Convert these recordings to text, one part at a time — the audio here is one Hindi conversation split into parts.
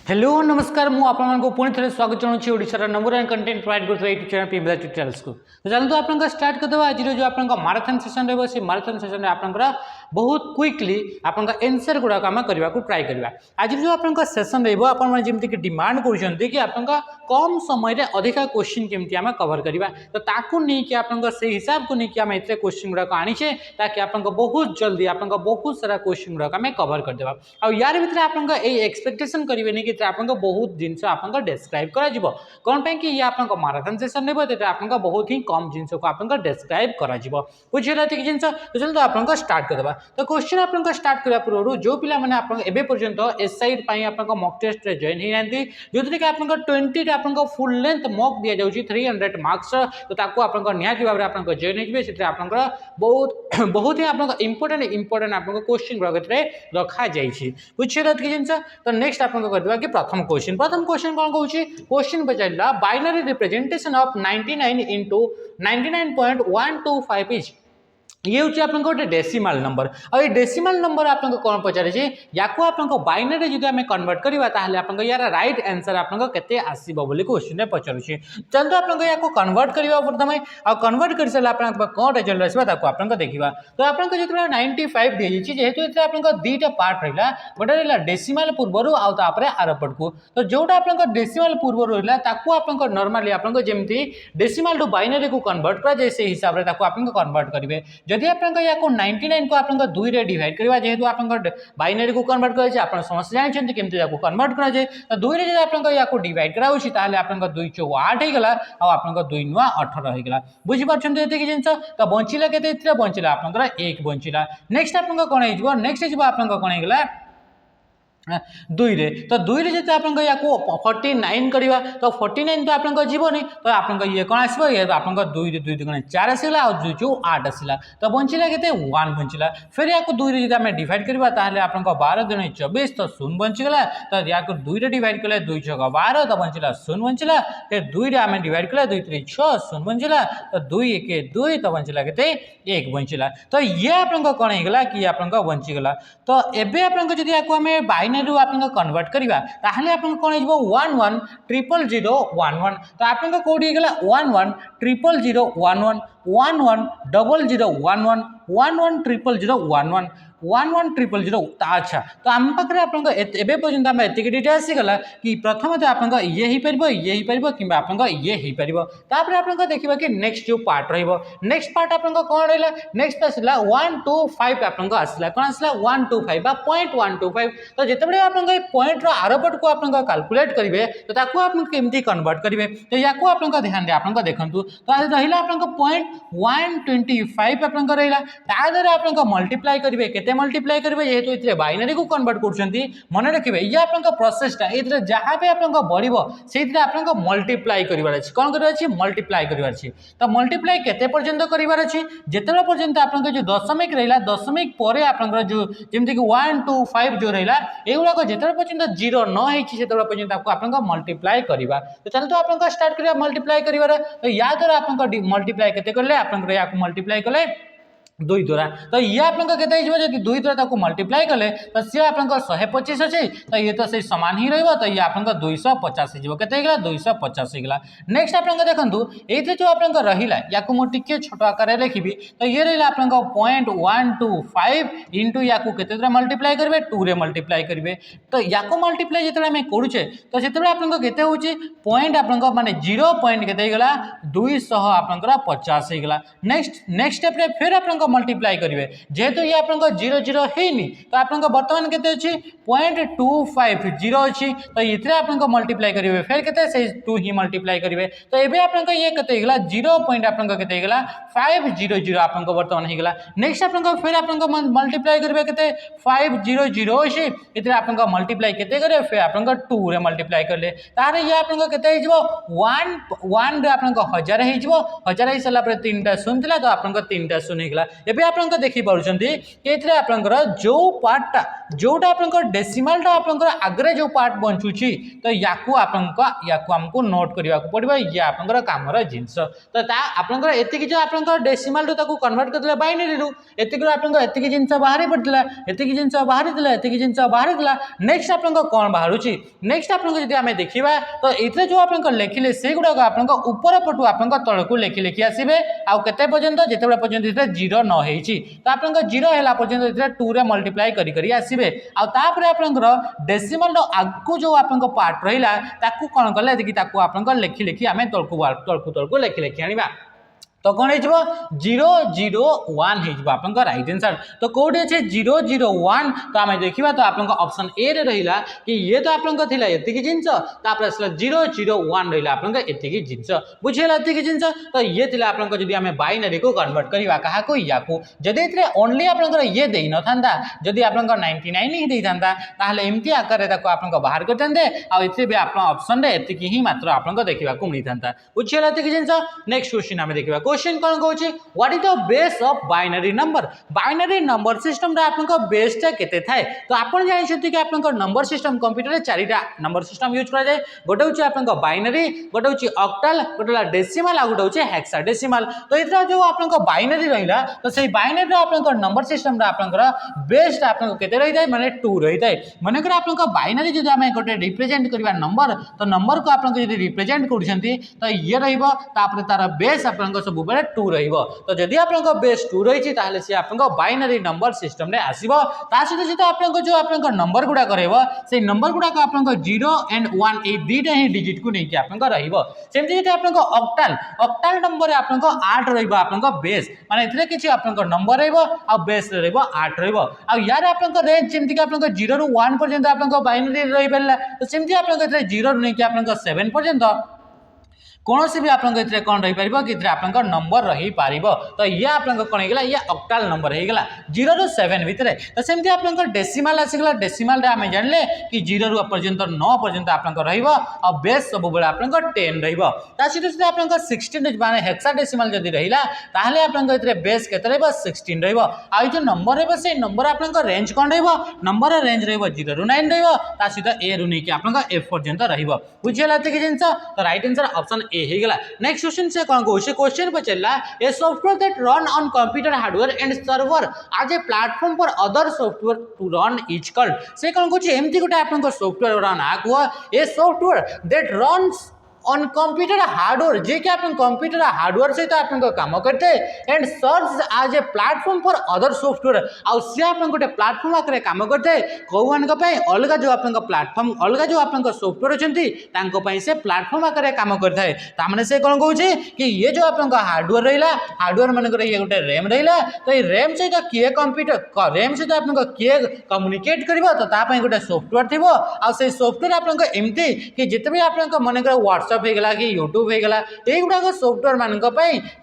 हेलो नमस्कार मु आपको पुणी थे स्वागत चाहूँगी ओडिशार नंबर वन कंटेंट प्रोवाइड करते यूट्यूब चैनल पीएमदा ट्यूटोरियल्स को। तो चलते आप स्टार्ट करदे आज जो आप माराथन सेसन रही है माराथन सेसन में आप बहुत क्विकली आप एनसर गुड़ाक आम करने को ट्राए करवा। आज जो आप सेसन रही डिमांड कर कि आप कम समय अधिका क्वेश्चन केमती आम कवर करवा तो ताकू नहीं आप हिसाब को लेकिन आम एत क्वेश्चन गुड़ाक आनीचे ताकि आप बहुत जल्दी आप बहुत सारा क्वेश्चन गुड़ाक आम कवर करदे आ यार भितर आप एक्सपेक्टेशन करेंगे कि आपको बहुत जिनस आप डेस्क्राइब कर कौन पे कि ये आप माराथन सेसन ने आप बहुत ही कम जिनस को आप डेस्क्राइब कर बुझे जिन तो चलते आप स्टार्ट करदे। तो क्वेश्चन आप स्टार्ट करने पूर्व जो पिला मैंने पर्यंत एसआई आप मॉक टेस्ट जॉइन होती जो थी कि आप 20 आप फुल लेंथ मॉक दि जाऊँगी 300 मार्क्स तो आप निहाती भाव में जॉइन होते आप बहुत बहुत ही आप इंपोर्टेंट आप क्वेश्चन गुड़ाक रखा जाइए बुझे जिन। तो नेक्स्ट आप कि प्रथम क्वेश्चन कौन कौन क्वेश्चन पचारा binary representation of 99 into 99.125 is ये हूँ आप गोटे डेसिमाल नंबर और ये डेसिमाल नंबर आप कौन पचारे या आप बाइनरी जो आम कन्वर्ट करवा आप यार राइट आंसर आपके आसो बोली क्वेश्चन में पचारूँ। चलते आप या कन्वर्ट करवा प्रथम आ कन्वर्ट कर सारा कौन रिजल्ट आसो आप देखा। तो आपको जो 95 दी जेहेतु आप दुईटा पार्ट रहा गोटे रहा डेसिमाल पूर्वर आउे आरपट को तो जोटा आप डेसिमाल पूर्वर रहा आप नॉर्मली आपको जमी डेसिमाल टू बाइनरी को कन्वर्ट कराए से हिसाब से आप कन्वर्ट करेंगे जदि आप 99 को आप 2 रे डिवाइड करवा जेहेतु आप बाइनरी को कन्वर्ट कराए आप समस्त जानते केमती कन्वर्ट कराए तो 2 रे आप डिवाइड कराऊँगी आप 2 × 8 होगा आप 2 × 18 होगा बुझीपार ये जिन तो बचिला के बचिला आप 1 बचिला नेक्स्ट आप कौन हो नेक्स्ट आप कौन होगा 2 रे तो 2 रे जब आप 49 करवा तो 49 तो आप जीवनी तो आप ये कौन आसो ये आप 2 रे 2 × 4 आसला और 2 × 8 आसला तो बचिला के 1 बचिला फिर या 2 रे जब आम डिवाइड करवा आप 12 × 24 तो 0 बचीगला तो या 2 रे डिवाइड कले 2 × 12 तो बचिला 0 बचिला फिर 2 रे आम डिवाइड कले 2 × 6 0 बचिला तो 2 × 2 तो बचिला के 1 बचिला तो ये आप कौन होगा कि आप बचीगला। तो एबे आप बाइनरी आप कन्वर्ट करवा ताहले आप कौन हो 11000011 तो आप कौटी 11000011 110011 11000011 110000 अच्छा तो आम पाखे आप पर्यटन आम एतिक डिटेल आसीगला कि प्रथम तो आप ये हो पार कि आप ये हो पार आप देखा कि नेक्स्ट जो पार्ट नेक्स्ट पार्ट आप कौन रहा नेक्स्ट आसला 125 आप आसला कौन आसला 125 बा 0.125 तो जितेबाला आप पॉइंट आरपट को आप कैलकुलेट करेंगे तो आप केमती कन्वर्ट करेंगे तो या आप ध्यान दे आप देखूँ तो रहा आप 0.125 आप रहा ताद्वारा आप मल्टीप्लाई करेंगे के मल्टीप्लाई करेंगे जेहेतु ये बाइनरी को कन्वर्ट कर मन रखिए ये आप प्रोसेसटा ये जहाँ भी आप बढ़ो से आप मल्टीप्लाई करार कौन करार मल्टीप्लाई करार तो मल्टीप्लाई केते पर्यंत करार जिते पर्यंत आप जो दशमिक रहा दशमिक पर आप जो जमीक 125 जो रहा युवाक जिते पर्यंत 0 न होते पर्यंत आपको मल्टीप्लाई करवा। तो चलते आप स्टार्ट करा मल्टीप्लाई कर तो या द्वारा आप मल्टीप्लाई केते कले आप मल्टीप्लाई कले 2 द्वारा तो ये आपको जब 2 द्वारा मल्टीप्लाई कले तो सी आप 125 अच्छे तो ये तो से सामान ही रहा तो ये आप 250 के 250 होगा। नेक्स्ट आप देखूँ ये जो आप रहा या मुझे छोट आकार लिखी तो ये रहा आप 0.125 इंटू या के मल्टीप्लाई करेंगे 2 रे मल्टीप्लाई करेंगे तो या मल्टीप्लाई जो आम करुचे तो से आपके पॉइंट आप माने 0 पॉइंट के 250 होगा। नेक्स्ट स्टेप फिर आप मल्टीप्लाई करेंगे जेहेतु ये आप 0 0 है तो आप बर्तमान के 0.250 अच्छी तो ये आप मल्टीप्लाई करेंगे फिर के 2 ही मल्टीप्लाई करेंगे तो ये आप ये 0 पॉइंट आप 500 आप बर्तमान होगा। नेक्स्ट आप फिर आप मल्टीप्लाई करेंगे के 500 अच्छी ये आप मल्टीप्लाई के फिर आप 2 रे मल्टीप्लाई करेंगे तार ये आप 1 आप 1000 हो सारापर 3टा शून्य था तो आप 3टा शून्य होगा एबे आपन देखि पारुछंती कि एथरे आपनकर जो पार्टटा जोटा आपनकर डेसिमलटा आपनकर आगरे जो पार्ट बंचुची तो याकू हमको नोट करबा को पड़िबा ये आपनकर कामर जिंस तो ता आपनकर एतिकी जो आपनकर डेसिमल ताको कन्वर्ट करले बाइनरी रु एतिकी आपनकर एतिकी जिंस बाहरी पड़तिला एतिकी जिंस बाहरी दिला एतिकी जिंस बाहरी दिला नेक्स्ट आपनकर कोन बाहरुची नेक्स्ट आपनकर जदि हमें देखिबा तो एथरे जो आपनकर लेखिले से गुडा आपनकर ऊपर पटु आपनकर तळकु लेखि आसीबे आ केते पर्यंत जेतेबेला पर्यंत एथरे 0 न हेची तो आपनकर 0 हैला पर्यंत एथरे 2 रे मल्टीप्लाई करी करी आसीबे आ तापरे आपनकर डेसिमल रो आगु जो आपनकर पार्ट रहिला ताकू कोन करले देखि ताकू आपनकर लेखि हमें तळकु लेखि आनिबा तो कौन हो 001 हो आप राइट आंसर तो कौटी अच्छे 001 तो आम देखा तो आप ऑप्शन ए रे रहा कि ये तो आप ये जिनस आसला 001 रहा आप जिनस बुझेगा ये जिनस तो ये आप आम बाइनरी को कन्वर्ट करवा क्या या जदि ओनली आप ये दे न था जदि आप 99 ही दे था एमती आकार आप बाहर करते आए आप ऑप्शन एति ही मात्र आप देखा मिलता था बुझेगा ये जिनस नेक्स्ट क्वेश्चन आम देखा क्वेश्चन कौन कहूँ what is the base of binary number system रे आपनका बेसटा केते थाए तो आपन जानछथि कि आपनका नंबर सिस्टम कंप्यूटर रे चारिटा नंबर सिस्टम यूज करा जाय गोटे होची आपनका बाइनरी गोटे होची ऑक्टल गोटे डेसिमल आ गोटे होची हेक्साडेसिमल तो इतरा जो आपनका बाइनरी रहिला तो सेही बाइनरी रे आपनका नंबर सिस्टम रे आपनका बेसटा आपनका केते रहि जाय माने 2 रहि जाय माने कर आपनका बाइनरी जदि हमें गोटे रिप्रेजेंट करबा नंबर तो नंबर को आपनका जदि रिप्रेजेंट करछथि तो ये रहिबो तापर तार बेस आपनका सब बेले 2 रहिबो तो जदि आपनका बेस 2 रहिछि ताहले से आपनका बाइनरी नंबर सिस्टम रे आसीबो ता सहित आपनका जो आपनका नंबर गुडा करैबो से नंबर गुडा का आपनका 0 एंड 1 ए दीटा ही डिजिट को नेकी आपनका रहिबो सेमति जेते आपनका ऑक्टल नंबर आपनका 8 रहिबो आपनका बेस माने इतरे किछि आपनका नंबर रहिबो आ बेस रहिबो 8 रहिबो आ यार आपनका रेंज सेमति कि आपनका 0 रु 1 पर्यंत आपनका बाइनरी रहि परला तो सेमति आपनका इतरे 0 रु नेकी आपनका 7 पर्यंत कौन सी भी आप कौन रही पार कि आप नंबर रही पार तो ये आप कौन होगा ये ऑक्टल नंबर होगा 0 रु 7 भितर तो सेमती आप डेसिमल आसीगला डेसिमल आम जानले कि 0 रु पर्यंत 9 पर्यंत आप बेस सब बेले आप 10 रही आप 16 माने हेक्साडेसिमल जदि रहिला ताहले आप बेस केते रहबो 16 रहबो आ जो नंबर रहबो से नंबर आप रेंज कौन रहबो नंबर रेंज रहबो 0 रु 9 रहबो ता सीधा ए रु नेकी आप एफ पर्यंत रहबो बुझियला कि जिंस तो राइट आंसर ऑप्शन ए हेगला नेक्स्ट क्वेश्चन से कौन कहू क्वेश्चन पचरला a software that run on computer hardware and server as a platform for other software to run which called से कौन कहू एमती गोटे आपन सॉफ्टवेयर रन आ कह a software that runs on computer hardware जे कि आप कंप्यूटर हार्डवेयर सहित आप काम करते and search as a platform for other software आउ सी आप गोटे प्लेटफॉर्म आकर काम करते कौन अलग जो आप प्लेटफॉर्म अलग जो आप सॉफ्टवेयर अच्छी से प्लेटफॉर्म आकर काम करता है से कौन कहूँ कि ये जो आप हार्डवेयर रहा हार्डवेयर मानक ये गोटे रैम रहा तो ये रैम सहित किए कंप्यूटर रैम सहित आप किए कम्युनिकेट कर तो गोटे सॉफ्टवेयर थी आ सॉफ्टवेयर आप एमती कि जिते भी आप मन कर व्हाट्सएप होगा कि यूट्यूब होगा ये गुड़ाक सॉफ्टवेयर मान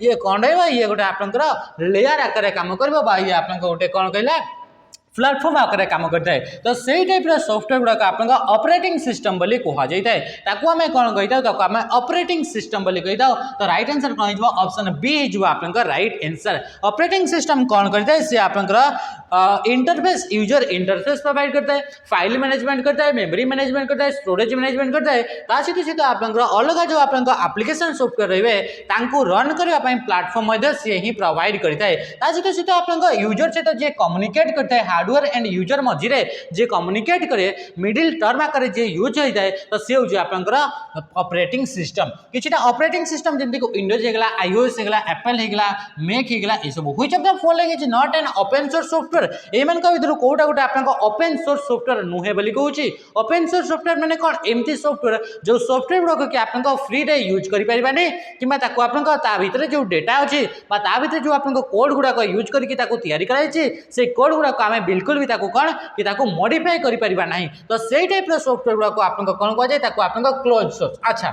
ये कौन रहा ये गोटे आप लेयर आकार काम कर ये आप गोटे कौन कहला प्लेटफॉर्म आकर काम करता है तो सही टाइप सॉफ्टवेयर गुड़ाक आप ऑपरेटिंग सिस्टम बोली कह जाए ताकू आम कौन कही आम ऑपरेटिंग सिस्टम बोली कही तो राइट आंसर कौन हो ऑप्शन बी हो आप राइट आंसर ऑपरेटिंग सिस्टम कौन करता है सी आप इंटरफेस यूजर इंटरफेस प्रोवाइड करता है फाइल मैनेजमेंट करता है मेमोरी मैनेजमेंट करता है स्टोरेज मैनेजमेंट करता है सहित आप अलग जो आप एप्लिकेशन सॉफ्टवेयर रही रन करने प्लेटफॉर्म सी ही प्रोवाइड करता है सहित आप यूजर सहित जी कम्युनिकेट करता है हार्डवेयर एंड यूजर मझे जे कम्युनिकेट करे मिडिल टर्म आकर जे यूज होता है तो सी हूँ आप ऑपरेटिंग सिस्टम किसी ऑपरेटिंग सिस्टम जमी विंडोज होगा आईओएस होगा एप्पल होगा मैक होगा ये सब which of the following is not an open source software एमान भर कौटा गोटे आप ओपन सोर्स सॉफ्टवेयर नुहे बोली कहूँ ओपन सोर्स सॉफ्टवेयर मैंने कौन एमती सॉफ्टवेयर जो सॉफ्टवेयर गुड़ाक कि आप फ्री रे यूज करें कि भर जो डेटा अच्छी भर जो आप कोड गुड़ाक यूज करके से कोड गुड़ाक आम बिल्कुल भी कौन कि मॉडिफाई करें ना तो सही टाइप सॉफ्टवेयर गुड़ाक आप कौन कहुए आप क्लोज सोर्स अच्छा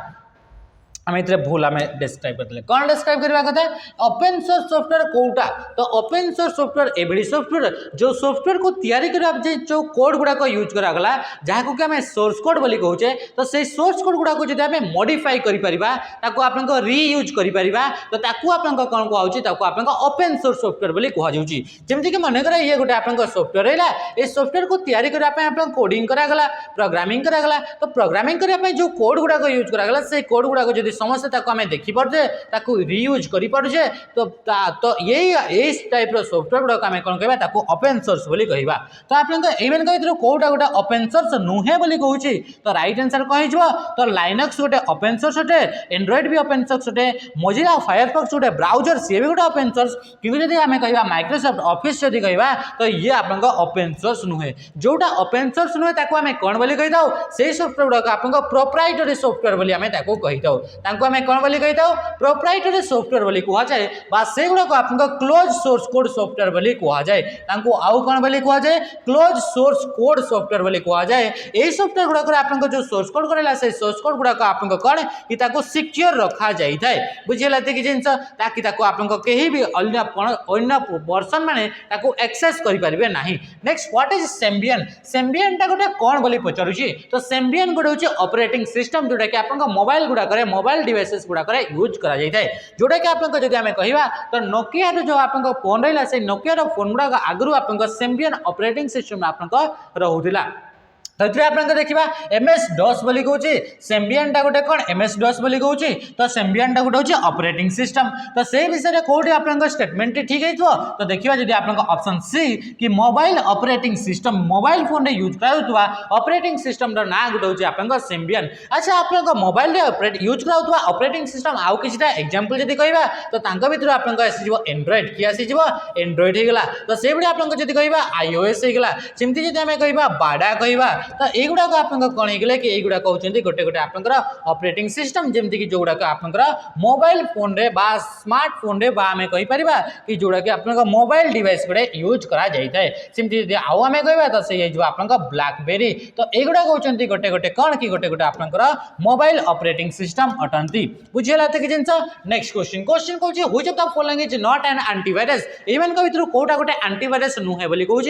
आम ये भूल आम डिस्क्राइब करते कौन डिस्क्राइब करवा कथा ओपन सोर्स सॉफ्टवेयर कोटा तो ओपन सोर्स सॉफ्टवेयर एभली सॉफ्टवेयर जो सॉफ्टवेयर को तैयारी करबा जो कोड गुड़ाक यूज करागला जहाँ को कि आम सोर्स कोड बोली कहूचे तो से सोर्स कोड गुड़ाक जब आम मॉडिफाई करिपरिबा ताको आपन को रीयूज करिपरिबा तो ताको आपन को कोन कहउची ताको आपन को ओपन सोर्स सॉफ्टवेयर बोली कहा जाउची जेमति कि मन करा ये गोटे आपन को सॉफ्टवेयर हैला ए सॉफ्टवेयर को तैयारी करबा पय आपन कोडिंग करागला प्रोग्रामिंग करागला तो प्रोग्रामिंग करबा पय जो कोड गुड़ाक यूज करागला से कोड गुड़ाक जदि समस्त ताको आमे देखि परजे ताको रीयूज करि परजे तो यही टाइप रो सॉफ्टवेयर गुड़ाक आमे कोन कहबा ताको ओपन सोर्स बोली कहबा तो आपन को इवन कहितरो कोडा गोटा ओपन सोर्स नुहे बोली कहउची तो राइट आंसर कहि जबो तो लाइनक्स गोटे ओपन सोर्स होटे एंड्रॉइड भी ओपन सोर्स होटे मोजिला फायरफॉक्स गोटे ब्राउजर से भी गोटे ओपन सोर्स किंतु जदि आमे कहबा माइक्रोसॉफ्ट ऑफिस जदि कहबा तो ये आपन को ओपन सोर्स नुहे जोटा ओपन सोर्स नुहे ताको आमे कोन बोली कहि दाउ सेही सॉफ्टवेयर गुड़ाक आपन को प्रोप्राइटरी सॉफ्टवेयर बोली आमे ताको कहि दाउ ताको आमे कोन बोली कहि दाउ प्रोप्राइटरी सॉफ्टवेयर बोली कहा जाय बा से गुड़ाक आपन को क्लोज सोर्स कोड सॉफ्टवेयर बोली कहा जाय ताको आउ कोन बोली कहा जाय क्लोज सोर्स कोड सॉफ्टवेयर बोली कहा जाय एही सॉफ्टवेयर गुड़ाक आपन को जो सोर्स कोड करेला से सोर्स कोड गुड़ाक आपन को कोन कि ताको सिक्योर रखा जाय थाए बुझिला ते कि जिंस ताकि ताको आपन को केही भी अन्य पर्सन माने ताको एक्सेस करि परिबे नाही next what is Sembian Sembian ता गोटे कोन बोली पचारुची तो सेम्बियन गोटे होची ऑपरेटिंग सिस्टम जोटा कि आपन को मोबाइल गुड़ा करे मोबाइल डिवाइसेस गुड़ा करे यूज करा जाय थाए जोटा कि आपन को जदि हमें कहिबा तो नोकिया रो जो आपन को फोन रहला से नोकिया रो फोन गुड़ा आगरु आपन को सेम्बियन ऑपरेटिंग सिस्टम आपन को रहउतिला तो आपन देखा एमएस डॉस बोली कहूँ सेम्बियन टा गोटे कौन एमएस डॉस बोली कहूँ तो सेम्बियन टा गोटे हूँ ऑपरेटिंग सिस्टम तो से विषय में कौटी आप स्टेटमेंट ठीक है तो देखा जब आप ऑप्शन सी कि mobile operating system mobile phone रे यूज कराउथुवा ऑपरेटिंग सिस्टम रो ना गोटे हूँ आप सेम्बियन अच्छा आप मोबाइल रे यूज कराउथुवा ऑपरेटिंग सिस्टम आउ किछटा एग्जांपल जदि कहबा तो तांको भितर आपन आसीजिवो एंड्रॉइड कि आसीजिवो एंड्रॉइड हेगला तो से बडे आपन जदि कहबा आईओएस हेगला सेमति जदि हमें कहबा बाडा कहबा तो एगुड़ाक आप कौन है कि यही गुड़ाक होती गोटे गोटे आपंकर ऑपरेटिंग सिस्टम जमती कि जोड़ाक आपंकर मोबाइल फोन रे बा स्मार्टफोन रे बा आमे कहि परिबा कि जोड़ा कि आपंकर मोबाइल डिवाइस गुड़े यूज करा जाय थाए सिमती यदि आउ आमे कहबा तो से जो आपंकर ब्लैकबेरी तो एगुड़ाक होती गोटे गोटे कौन कि गोटे गोटे आपंकर मोबाइल ऑपरेटिंग सिस्टम अटंती बुझिला त कि जिंस नेक्स्ट क्वेश्चन कहूँ which of the following is not an antivirus even का भितर कोटा गोटे एंटीवायरस नुहे बोली कहूँ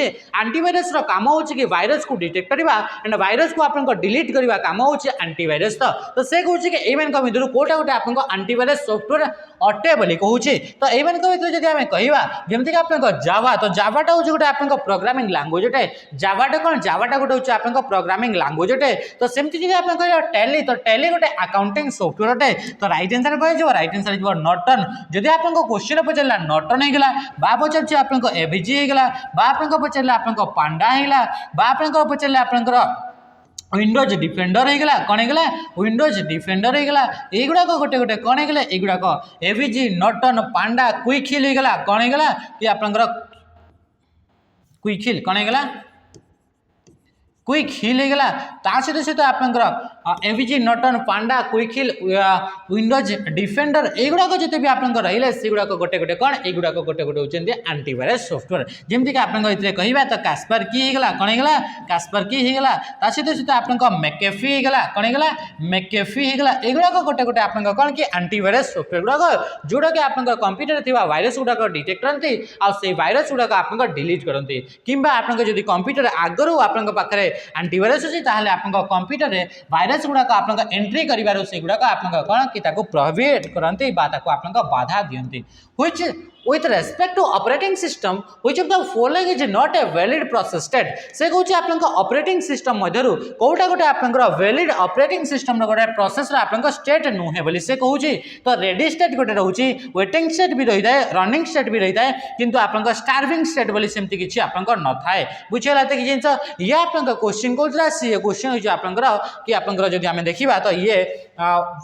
एंटीवायरस रो काम होची कि वायरस को डिटेक्ट करबा एंड वायरस को आपन को डिलीट करबा काम होची एंटीवायरस तो से कहूँ कि इवन का भितर कोटा गोटे आपन को एंटीवायरस सॉफ्टवेयर अटे बोली कहूँ तो इवन का भितर जदि आमे कहबा जेमति कि आपन को जावा तो जावाटा होची गोटे आपन को प्रोग्रामिंग लैंग्वेज अटे जावाटा कोन जावाटा गोटे होची आपन को प्रोग्रामिंग लैंग्वेज अटे तो सेमति जदि आपन कहबा टैली तो टैली गोटे अकाउंटिंग सॉफ्टवेयर अटे तो राइट आंसर कह जो राइट आंसर इज नॉर्टन जदि आपन को क्वेश्चन पचरला नॉर्टन हेगला बा पचरछि आपन को एवीजी हेगला बा आपन को पचरला आपन को पांडा हेगला बा आपन को पचरला आपन को विंडोज डिफेंडर होगा कौन होगा विंडोज डिफेंडर होगा युड़ाक गोटे गोटे कौन होगा युड़ाक एवीजी नॉर्टन पांडा क्विकहिल होगा कौन होगा कि आपंकर क्विकहिल कौन होगा क्विकहिल होगा ता सहित सहित आपंकर एवीजी नॉर्टन पांडा क्विकहिल विंडोज डिफेंडर युड़ाक जिते भी आप रही से गुड़ाक गोटे गोटे कौन युड़ाक गोटे गोटे होती एंटीवायरस सॉफ्टवेयर जमीक आप कहवा तो कास्पर की होगा कौन होगा कास्पर की होगा ता सहित सहित आप मैकेफी होगा कौन होगा मैकेफी होगा युड़ाक गोटे गोटे आप कौन कि एंटीवायरस सॉफ्टवेयर गुड़ाक जोड़ा कि आप कंप्यूटर थी वायरस गुड़ाक डिटेक्ट करती आउ वायरस गुड़ाक आप डिलीट करती कि आप कंप्यूटर आगु आपे एंटीवायरस अच्छी आप कंप्यूटर वायरस गुड़ाक आप एंट्री कर से गुड़ाक आप कौन कि प्रोहिबिट करती बाधा दियंती which with respect to operating system which of the following is not a valid process state से कहूँ आप ऑपरेटिंग सिस्टम मध्यरु कोटा गोटे आप वैलिड ऑपरेटिंग सिस्टम गोटे प्रोसेस आप स्टेट नुहे बोली से कहूँ तो रेडी स्टेट गोटे रोचे वेटिंग स्टेट भी रही है रनिंग स्टेट भी रही है किंतु आप स्टार्विंग स्टेट बोली सेमती किसी आप न थाए बुझेगा कि जिन ये आप क्वेश्चन कहूँ सी क्वेश्चन हो कि आप जब आम देखा तो ये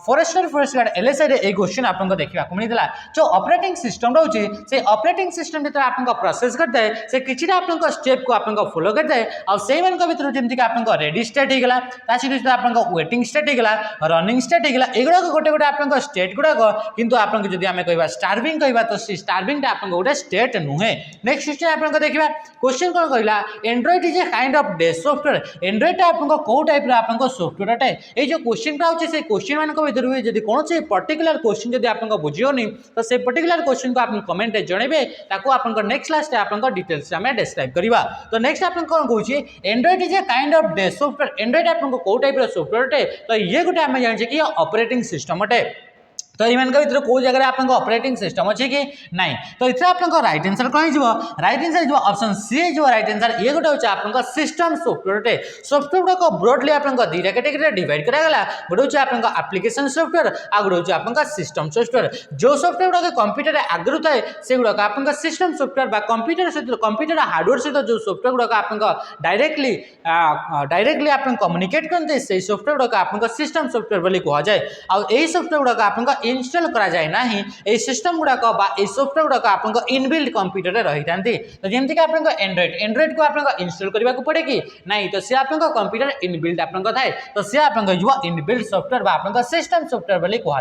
फॉरेस्टर फॉरेस्ट गार्ड एलएसआई रे क्वेश्चन आपको देखा मिलता जो ऑपरेटिंग सिस्टम रोचे होची से ऑपरेटिंग सिस्टम जो आपन प्रोसेस करता है से किछि आपन स्टेप को आपन फॉलो करता है आ से मान भीतर जेमति आपन रेडी स्टेट हो गला ता सहित आपन वेटिंग स्टेट हो गला रनिंग स्टेट हो गला एगुडा गोटे गोटे आपन स्टेट गुडा किंतु आपन जदि आमे कहबा स्टार्विंग कहबा तो स्टार्विंग टा आपन गोटे स्टेट नुहे। नेक्स्ट क्वेश्चन आपन देखिबा क्वेश्चन कोन कहला Android is a kind of day software Android टा आपन को टाइप रो आपन सॉफ्टवेयर टा ए जो क्वेश्चन टा होचे से क्वेश्चन मान को भीतर हुए जदि कोनोसे पर्टिकुलर क्वेश्चन जदि आपन बुझियोनी तो से पर्टिकुलर क्वेश्चन को आपन कमेंट जनइबे ताको आपन नेक्स्ट क्लास रे आपन डिटेल्स हमें डिस्क्राइब करबा। तो नेक्स्ट आपन कोन कहूची Android is a kind of day software Android आपन को टाइप रो सॉफ्टवेयर टे तो ये गोटे आमे जानि कि ऑपरेटिंग सिस्टम अटे तो इन भर कौ जगह आप ऑपरेटिंग सिस्टम अच्छे कि ना तो इतना आप रईट आंसर कौन हो रईट आंसर जो ऑप्शन सी जो रईट आंसर ये गोटे होता है आप सिस्टम सॉफ्टवेयर टे सॉफ्टवेयर गुड़ाक ब्रॉडली आप दुईटा कैटेगरी डिवाइड करागला गोटे होता है आप एप्लिकेशन सॉफ्टवेयर आ गोटे होता है आप सिस्टम सॉफ्टवेयर जो सॉफ्टवेयर गुड़ाक कंप्यूटर आगु थाए से गुड़ाक आप सिस्टम सॉफ्टवेयर कंप्यूटर सहित कंप्यूटर हार्डवेयर सहित जो सॉफ्टवेयर गुड़ाक आप डायरेक्टली आप कम्युनिकेट करते से सॉफ्टवेयर गुड़ाक आप सिस्टम सॉफ्टवेयर बोली कह जाए आई सॉफ्टवेयर गुड़ाक आप इनस्टॉल करा जाए ना ए सिस्टम गुड़ाक सॉफ्टवेयर गुड़ाक आप इनबिल्ट कंप्यूटर रही था तो जमीन कि आप एंड्रॉइड को आप इनस्टॉल करने को पड़े कि नहीं तो सी आप कंप्यूटर इनबिल्ट आप थाए तो सी आप इनबिल्ट सॉफ्टवेयर आप सिस्टम सॉफ्टवेयर बोली कह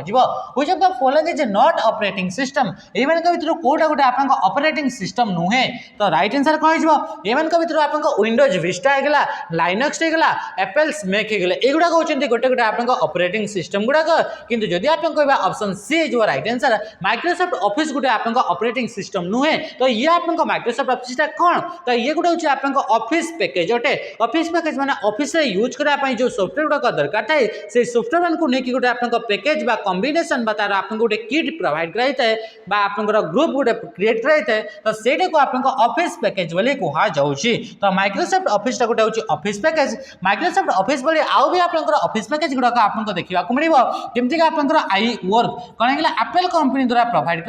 which of the following is not operating system ये भर कोटा गोटे आप ऑपरेटिंग सिस्टम नुहे तो राइट आंसर कौन हो ये भर आप विंडोज विस्टा होगा लाइनक्स होगा एप्पल्स मैक होगा एगुड़ा होती गोटे गोटे आप ऑपरेटिंग सिस्टम गुड़ाक किंतु जदि आप कह ऑप्शन सी जो राइट आंसर माइक्रोसॉफ्ट ऑफिस गोटे आप ऑपरेटिंग सिस्टम नुहे तो ये आप माइक्रोसॉफ्ट ऑफिस कौन तो ये गोटे होची आप ऑफिस पैकेज अटे ऑफिस पैकेज माने ऑफिस रे यूज करा जो सॉफ्टवेयर गुड़ाक दरकार थाए से सॉफ्टवेयर को लेकिन गोटे आप पैकेज बा कॉम्बिनेशन बा तार आप गोटे किट प्रोवाइड कराई थाए बा आप ग्रुप गोटे क्रिएट कराई थाए तो सेटा को आप ऑफिस पैकेज बोली कह जाउची तो माइक्रोसॉफ्ट ऑफिस टा गोटे होची ऑफिस पैकेज माइक्रोसॉफ्ट ऑफिस बोली आउ भी आप ऑफिस पैकेज गुड़ाक आप देखा मिलिबो जेमति कि आप आई वर्क कौन है एप्पल कंपनी द्वारा प्रोवाइड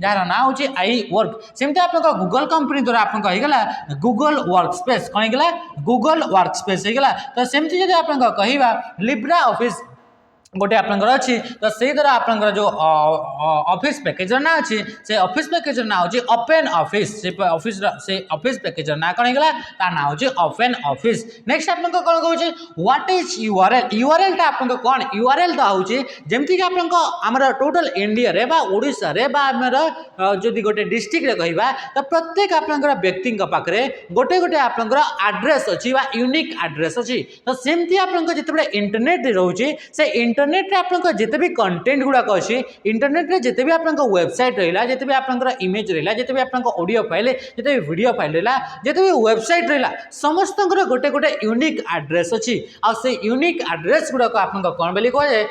जार ना हूँ आई वर्क सेमती आप गूगल कंपनी द्वारा आप गूगल वर्क स्पेस कौन है गूगल वर्क स्पेस होगा तो सेमती जब आप कहवा लिब्रा ऑफिस गोटे आपंकर अच्छी तो से द्वारा आपंकर जो ऑफिस पैकेज ना अच्छी से ऑफिस पैकेज ना हूँ ओपन ऑफिस से ऑफिस पैकेज ना कौन है ना हूँ ओपन ऑफिस नेक्स्ट आप कौन कहूँ व्हाट इज यूआरएल यूआरएल टा आप कौन यूआरएल तो हूँ जमीक आप टोटल इंडिया रे ओडिशा रे जदि गोटे डिस्ट्रिक्ट रे कहवा तो प्रत्येक आपंकर व्यक्ति पाखे गोटे गोटे आपंकर एड्रेस अच्छी यूनिक एड्रेस अच्छी तो सेमती आप जिते इंटरनेट रोचे से इंटरनेट आप जिते भी कंटेंट गुड़ाक अच्छी इंटरनेट जिते भी आप वेबसाइट रहा जिते भी आप इमेज रहा जिते भी आप ऑडियो फाइल जिते भी वीडियो फाइल रहा जिते भी वेबसाइट रहा समस्त गोटे गोटे यूनिक एड्रेस अच्छी आ से यूनिक एड्रेस गुड़ाक आप कौन बोली कह जाए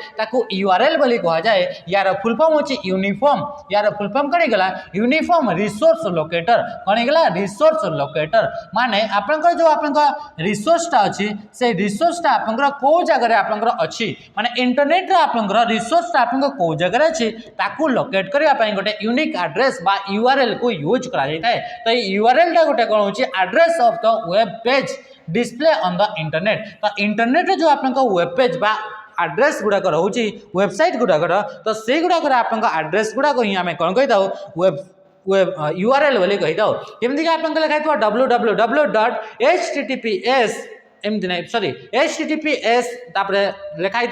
यूआरएल बोली कह जाए यार फुल फॉर्म होची यूनिफॉर्म यार फुल फॉर्म कौन गला यूनिफॉर्म रिसोर्स लोकेटर कौन गला रिसोर्स लोकेटर माने आपनकर जो आपनकर रिसोर्सटा अच्छी से रिसोर्सटा आपनकर को जगह आपनकर अच्छी माने इंटरनेट आपनकर रिसोर्स आपन को जगह अच्छी ताकू लोकेट करने गोटे यूनिक एड्रेस बा यूआरएल को यूज करा जाए तो यूआरएल टा गोटे कौन होची address of the web page display on the internet तो इंटरनेट जो आपन को वेब पेज बा एड्रेस गुड़ाक रोचे वेबसाइट गुड़ाक तो से गुड़ाक आप एड्रेस गुड़ाक ही आम कौन कही था वेब यूआरएल बोली कही था जमीक आप लिखाई www.https एमती ना सॉरी https लिखाई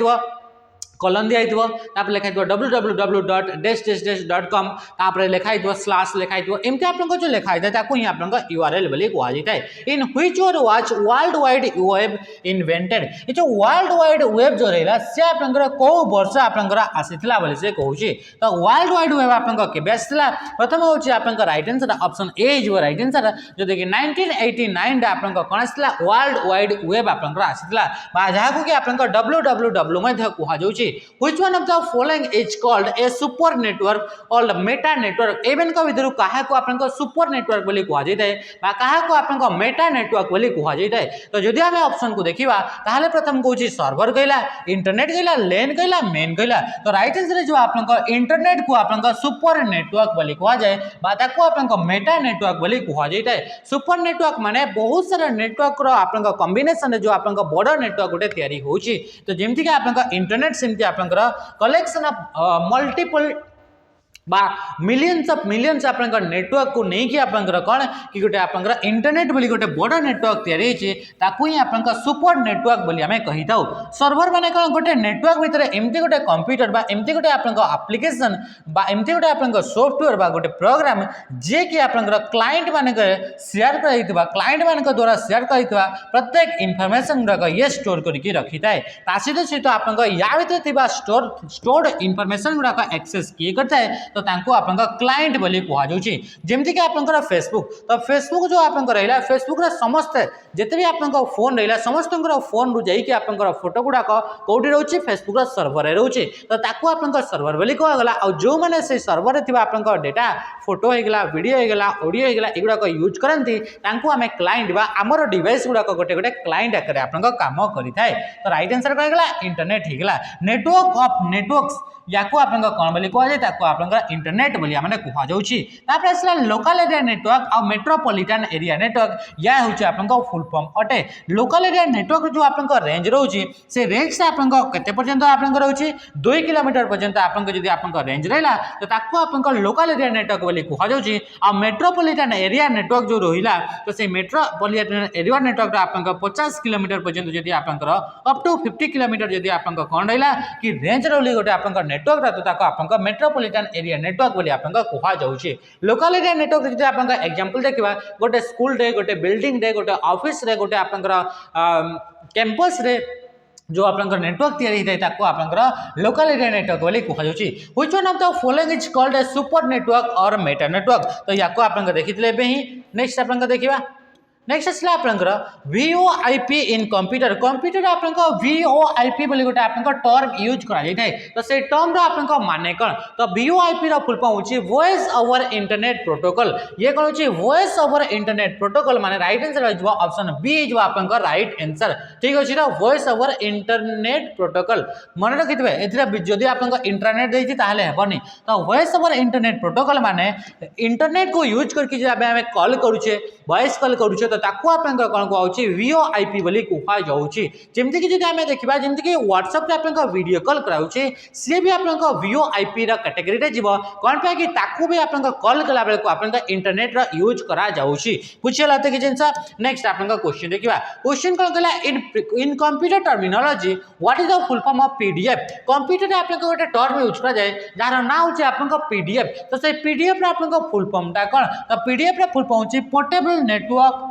कॉलन दिखाई लिखाई www.com लिखाई स्लैश लिखाई एमती आप जो लिखाई था ही आप यूआरएल बोली कह in which were watch world wide web invented ये जो वर्ल्ड वाइड वेब जो रहा सी आप कौ वर्ष आपंकर आसीला बोली से कहूँ तो वर्ल्ड वाइड वेब आप आसला प्रथम हूँ आप राइट आंसर ऑप्शन ए जो राइट आंसर जो कि 1989 आप कौन आसला वर्ल्ड वाइड वेब आपंकर आसला जहाँ कि आप www कहुच्छी Which one of the following is called a super network or meta network एवं का विधि कहा को आपन को सुपर नेटवर्क बोली कह जाए बा कहा को आपन को मेटा नेटवर्क बोली कह जाए तो जदि आम ऑप्शन को देखा ताहले प्रथम कहूँ सर्वर कहला इंटरनेट कहला लेन कहला मेन कहला तो राइट आंसर जो आपन को इंटरनेट को आपन को सुपर नेटवर्क बोली कह जाए बा ताको आपन को मेटा नेटवर्क बोली कह जाए सुपर नेटवर्क माने बहुत सारा नेटवर्क रो आपन को कॉम्बिनेशन जो आपन को बड़ नेटवर्क गोटे तैयारी होची तो जेमति कि आपन को इंटरनेट सेमति आपन कलेक्शन ऑफ मल्टीपल बा मिलियंस आपंकर नेटवर्क को नहीं कि आपंकर कौन कि गोटे आपंकर इंटरनेट बोली गोटे बड़ नेटवर्क तैयारी होइछि ताकू ही आपंकर सुपर नेटवर्क बोली आमे कहि थाउ। सर्वर माने कौन गोटे नेटवर्क भितर एमती गोटे कंप्यूटर बा एमती गोटे आपंकर एप्लिकेशन बा एमती गोटे आपंकर सॉफ्टवेयर बा गोटे प्रोग्राम जे कि आपंकर क्लाइंट माने शेयर कराइथिबा क्लाइंट माने द्वारा शेयर कराइथिबा प्रत्येक इनफॉरमेशन गुड़ाक ये स्टोर करके रखी थाए। ता सहित आपंकर या भितर थिबा स्टोर्ड इनफॉरमेशन गुड़ाक एक्सेस किए करथाए तो तांको आपंकर क्लाइंट बोली कुहा जाउछि। जेमति कि आपंकर फेसबुक तो फेसबुक जो आपंकर रहिला फेसबुक रे समस्त जेते भी आपंकर फोन रहिला समस्तंकर फोन रु जाई कि आपंकर फोटो गुड़ाक कोठी रहउछि फेसबुक रा सर्वर रे रहउछि तो ताकू आपंकर सर्वर बोली कुहा गला। आ जो माने से सर्वर रे थिबा आपंकर डेटा फोटो हे गला वीडियो हे गला ऑडियो हे गला एगुड़ाक यूज करंती तांको आमे क्लाइंट बा हमर डिवाइस गुड़ाक गोटे गोटे क्लाइंट आकर आपंकर काम करि थाए। तो राइट आंसर कह गला इंटरनेट हे गला। नेटवर्क ऑफ नेटवर्क्स याको आपंकर कोन बोली कुहा जाय ताको आपंकर इंटरनेट बोली माने कुहा जाउछि। तापर असला लोकल एरिया नेटवर्क और मेट्रोपॉलिटन एरिया नेटवर्क या होछि आपंकर फुल फॉर्म अटे। लोकल एरिया नेटवर्क जो आपंकर रेंज रहउछि से रेंज से आपंकर केते पर्यंत आपंकर रहउछि 2 किलोमीटर पर्यंत आपंकर जदि आपंकर रेंज रहला तो ताको आपंकर लोकल एरिया नेटवर्क बोली कुहा जाउछि। और मेट्रोपॉलिटन एरिया नेटवर्क जो रहिला तो से मेट्रोपॉलिटन एरिया नेटवर्क आपंकर 50 किलोमीटर पर्यंत जदि आपंकर अप टू 50 किलोमीटर जदि आपंकर कोन रहला कि रेंज रहली गोटे आपंकर नेटवर्क रा तो ताको आपंकर मेट्रोपॉलिटन एरिया नेटवर्क बोली आपंकर कुहा जाउछि। लोकल एरिया नेटवर्क जदि आपंकर एग्जांपल देखिबा गोटे स्कूल रे गोटे बिल्डिंग रे गोटे ऑफिस रे गोटे आपंकर कैंपस रे जो आपंकर नेटवर्क तैयारी होता है ताको आपंकर लोकल एरिया नेटवर्क बोली कुहा जाउछि। Which one of the following is called a super network और मेटा नेटवर्क तो याको आपंकर देखितले बे ही। नेक्स्ट आपंकर देखिबा नेक्स्ट असला आपंकर वीओआईपी इन कंप्यूटर कंप्यूटर आपंकर वीओआईपी बोली गोटे आपंकर टर्म यूज करा जाय थाए। तो से टर्म रो आपंकर माने कोन तो वीओआईपी रो फुल फॉर्म होछि वॉइस ओवर इंटरनेट प्रोटोकॉल। ये कोन होछि वॉइस ओवर इंटरनेट प्रोटोकॉल माने राइट आंसर हो जबो ऑप्शन बी जो आपंकर राइट आंसर ठीक होछि ना वॉइस ओवर इंटरनेट प्रोटोकॉल मन रखितबे एथिरा जदि आपंकर इंटरनेट देछि ताहले हेबनी। तो वॉइस ओवर इंटरनेट प्रोटोकॉल माने इंटरनेट को यूज करके जे हमें कॉल करूछे वॉइस कॉल करूछे तो ताको आपंकर कोन कुआउछि वीओआईपी बोली कुहा जाउछि। जेमति कि जदि हमें देखिबा जेमति कि व्हाट्सएप रे आपंकर वीडियो कॉल कराउछि से भी आपंकर वीओआईपी रा कैटेगरी रे जीवो कोन पे कि ताको भी आपंकर कॉल कला बेले को आपंकर इंटरनेट रा यूज करा जाउछि। बुझियला त कि जिंसा नेक्स्ट आपंकर क्वेश्चन देखिबा क्वेश्चन कोन कहला इन computer terminology what is the full form of PDF. Computer रे आपंकर गोटे टर्म यूज करा जाय जार ना होछि आपंकर पीडीएफ। तो से पीडीएफ रे आपंकर फुल फॉर्म ता कोन तो पीडीएफ रे फुल फॉर्म होछि पोर्टेबल नेटवर्क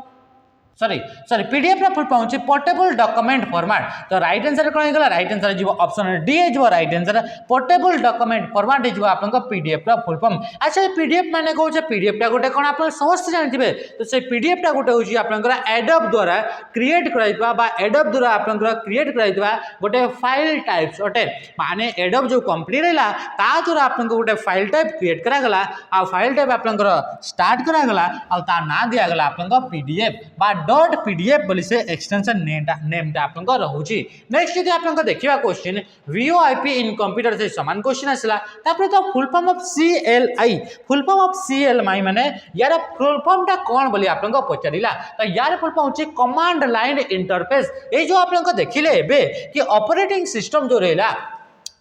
सॉरी पीडीएफ रा फुल फॉर्म होछि पोर्टेबल डॉक्यूमेंट फॉर्मेट। तो राइट आंसर कोन हेगला राइट आंसर जीवो ऑप्शन डी जीवो right answer portable document format जीवो आपनका पीडीएफ रा फुल फॉर्म। अच्छा पीडीएफ माने कहउछ पीडीएफ टा गोटे कोन आपन समस्त जानथिबे तो से पीडीएफ टा गोटे होछि आपनका एडोब द्वारा क्रिएट कराइतबा बा एडोब द्वारा आपनका क्रिएट कराइतबा गोटे फाइल टाइप्स अटे माने एडोब जो कंपनी रहला ता द्वारा आपनका गोटे फाइल टाइप क्रिएट करा गला आ फाइल टाइप आपनका स्टार्ट करा गला आ ता ना दिया गला आपनका पीडीएफ बा डॉट पीडीएफ बोली से एक्सटेंशन नेम टा आपन रहउची। नेक्स्ट यदि आपन देखिबा क्वेश्चन वीओआईपी इन कंप्यूटर से समान क्वेश्चन आसला तापर तो फुल फॉर्म ऑफ सीएलआई माने यार फुल फॉर्म टा कोन बोली आपन पचारिला तो यार फुल फॉर्म होची कमांड लाइन इंटरफेस। ए जो आपन देखिले एबे कि ऑपरेटिंग सिस्टम जो रहला